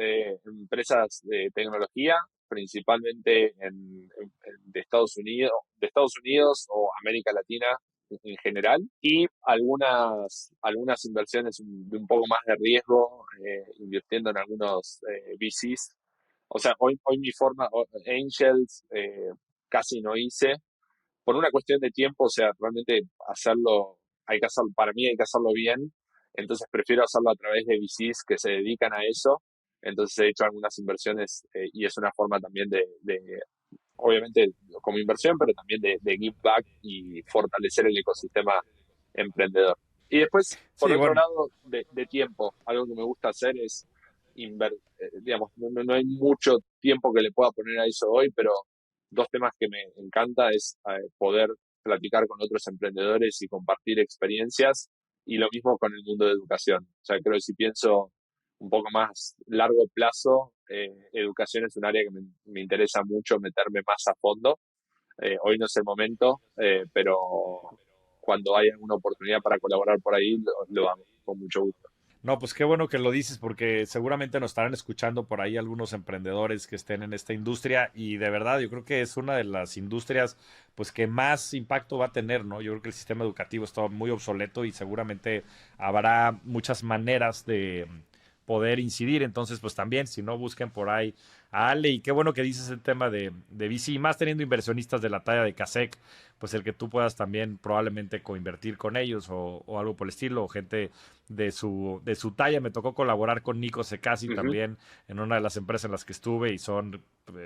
empresas de tecnología, principalmente de Estados Unidos o América Latina en general y algunas inversiones de un poco más de riesgo, invirtiendo en algunos VCs. O sea, hoy mi forma, Angels, casi no hice, por una cuestión de tiempo, o sea, realmente para mí hay que hacerlo bien, entonces prefiero hacerlo a través de VCs que se dedican a eso, entonces he hecho algunas inversiones y es una forma también obviamente como inversión, pero también de give back y fortalecer el ecosistema emprendedor. Y después, por Sí, otro bueno, lado, de tiempo, algo que me gusta hacer es digamos, no hay mucho tiempo que le pueda poner a eso hoy, pero dos temas que me encanta es poder platicar con otros emprendedores y compartir experiencias, y lo mismo con el mundo de educación. O sea, creo que si pienso un poco más largo plazo, educación es un área que me interesa mucho meterme más a fondo. Hoy no es el momento, pero cuando haya una oportunidad para colaborar por ahí, lo hago con mucho gusto. no, pues qué bueno que lo dices porque seguramente nos estarán escuchando por ahí algunos emprendedores que estén en esta industria y de verdad yo creo que es una de las industrias pues que más impacto va a tener, ¿no? Yo creo que el sistema educativo está muy obsoleto y seguramente habrá muchas maneras de poder incidir, entonces pues también si no busquen por ahí a Ale y qué bueno que dices el tema de VC, más teniendo inversionistas de la talla de Casec, pues el que tú puedas también probablemente coinvertir con ellos o algo por el estilo, o gente de su talla. Me tocó colaborar con Nico Secasi Ujú, también en una de las empresas en las que estuve y son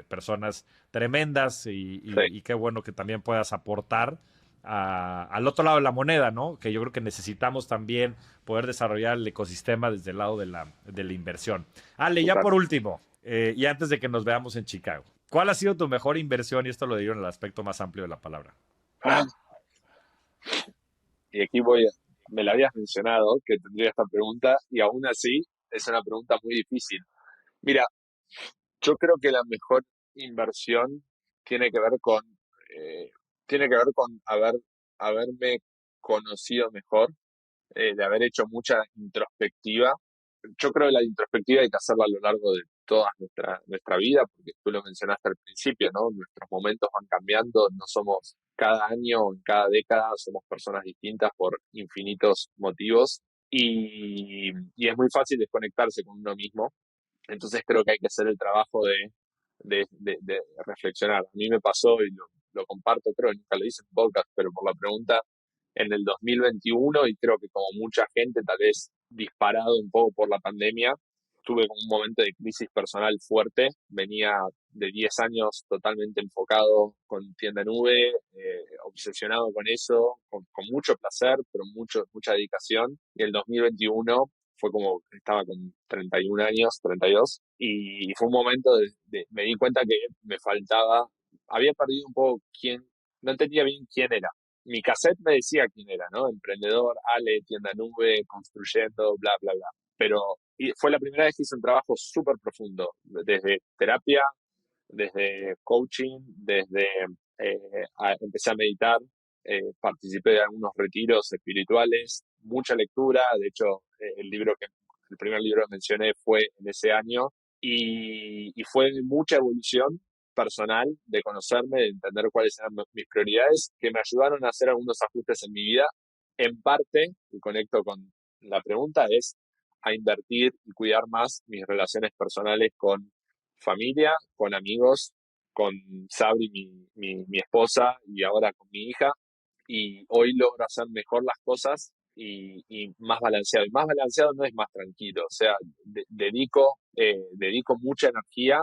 personas tremendas sí, y qué bueno que también puedas aportar al otro lado de la moneda, ¿no? Que yo creo que necesitamos también poder desarrollar el ecosistema desde el lado de la inversión. Ale, ya total. por último, y antes de que nos veamos en Chicago, ¿cuál ha sido tu mejor inversión? Y esto lo digo en el aspecto más amplio de la palabra. Ah, y aquí me la habías mencionado que tendría esta pregunta y aún así es una pregunta muy difícil. Mira, yo creo que la mejor inversión tiene que ver con, eh, tiene que ver con haberme conocido mejor, de haber hecho mucha introspectiva. Yo creo que la introspectiva hay que hacerla a lo largo de toda nuestra vida, porque tú lo mencionaste al principio, ¿no? Nuestros momentos van cambiando, no somos cada año o en cada década, somos personas distintas por infinitos motivos y es muy fácil desconectarse con uno mismo. Entonces creo que hay que hacer el trabajo de reflexionar. A mí me pasó y lo comparto, creo que nunca lo hice en podcast, pero por la pregunta, en el 2021, y creo que como mucha gente, tal vez disparado un poco por la pandemia, tuve como un momento de crisis personal fuerte. Venía de 10 años totalmente enfocado con tienda nube, obsesionado con eso, con mucho placer, pero mucha dedicación. Y el 2021 fue como, estaba con 31 años, 32, y fue un momento me di cuenta que me faltaba, había perdido un poco no entendía bien quién era. Mi cassette me decía quién era, ¿no? Emprendedor, Ale, tienda nube, construyendo, bla, bla, bla. Pero fue la primera vez que hice un trabajo súper profundo, desde terapia, desde coaching, empecé a meditar, participé de algunos retiros espirituales, mucha lectura. De hecho, el primer libro que mencioné fue en ese año, y fue mucha evolución personal, de conocerme, de entender cuáles eran mis prioridades, que me ayudaron a hacer algunos ajustes en mi vida. En parte, y conecto con la pregunta, es a invertir y cuidar más mis relaciones personales con familia, con amigos, con Sabri, mi esposa, y ahora con mi hija. Y hoy logro hacer mejor las cosas y más balanceado. Y más balanceado no es más tranquilo. O sea, dedico mucha energía,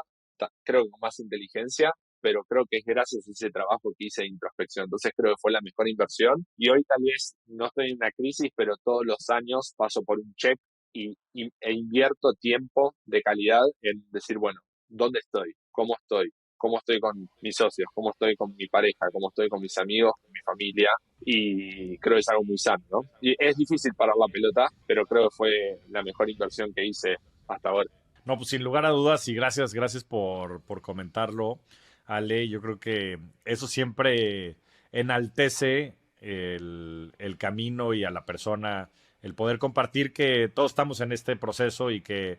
creo que con más inteligencia, pero creo que es gracias a ese trabajo que hice de introspección. Entonces creo que fue la mejor inversión. Y hoy tal vez no estoy en una crisis, pero todos los años paso por un check e invierto tiempo de calidad en decir, bueno, ¿dónde estoy? ¿Cómo estoy? ¿Cómo estoy con mis socios? ¿Cómo estoy con mi pareja? ¿Cómo estoy con mis amigos, con mi familia? Y creo que es algo muy sano, ¿no? Y es difícil parar la pelota, pero creo que fue la mejor inversión que hice hasta ahora. No, pues sin lugar a dudas y gracias por comentarlo, Ale. Yo creo que eso siempre enaltece el camino y a la persona, el poder compartir que todos estamos en este proceso y que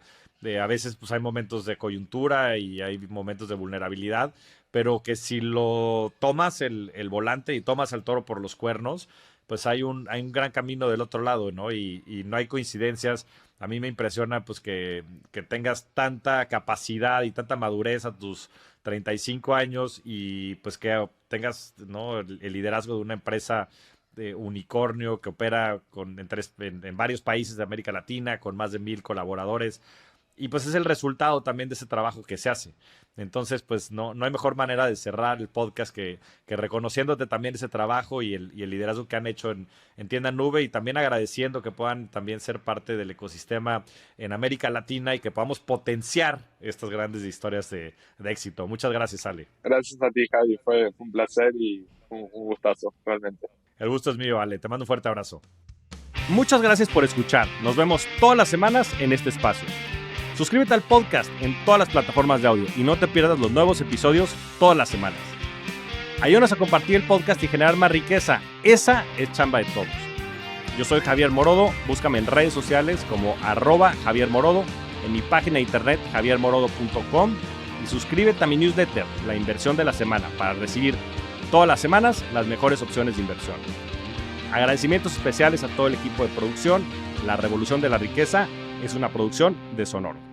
a veces pues hay momentos de coyuntura y hay momentos de vulnerabilidad, pero que si lo tomas el volante y tomas al toro por los cuernos, pues hay un gran camino del otro lado, ¿no? Y no hay coincidencias. A mí me impresiona pues que tengas tanta capacidad y tanta madurez a tus 35 años y pues que tengas, ¿no?, el liderazgo de una empresa de unicornio que opera en varios países de América Latina con más de 1,000 colaboradores. Y pues es el resultado también de ese trabajo que se hace. Entonces, pues no hay mejor manera de cerrar el podcast que reconociéndote también ese trabajo y el liderazgo que han hecho en Tienda Nube, y también agradeciendo que puedan también ser parte del ecosistema en América Latina y que podamos potenciar estas grandes historias de éxito. Muchas gracias, Ale. Gracias a ti, Javi. Fue un placer y un gustazo, realmente. El gusto es mío, Ale. Te mando un fuerte abrazo. Muchas gracias por escuchar. Nos vemos todas las semanas en este espacio. Suscríbete al podcast en todas las plataformas de audio y no te pierdas los nuevos episodios todas las semanas. Ayúdanos a compartir el podcast y generar más riqueza. Esa es chamba de todos. Yo soy Javier Morodo. Búscame en redes sociales como @JavierMorodo, en mi página de internet javiermorodo.com, y suscríbete a mi newsletter, La Inversión de la Semana, para recibir todas las semanas las mejores opciones de inversión. Agradecimientos especiales a todo el equipo de producción. La Revolución de la Riqueza es una producción de Sonoro.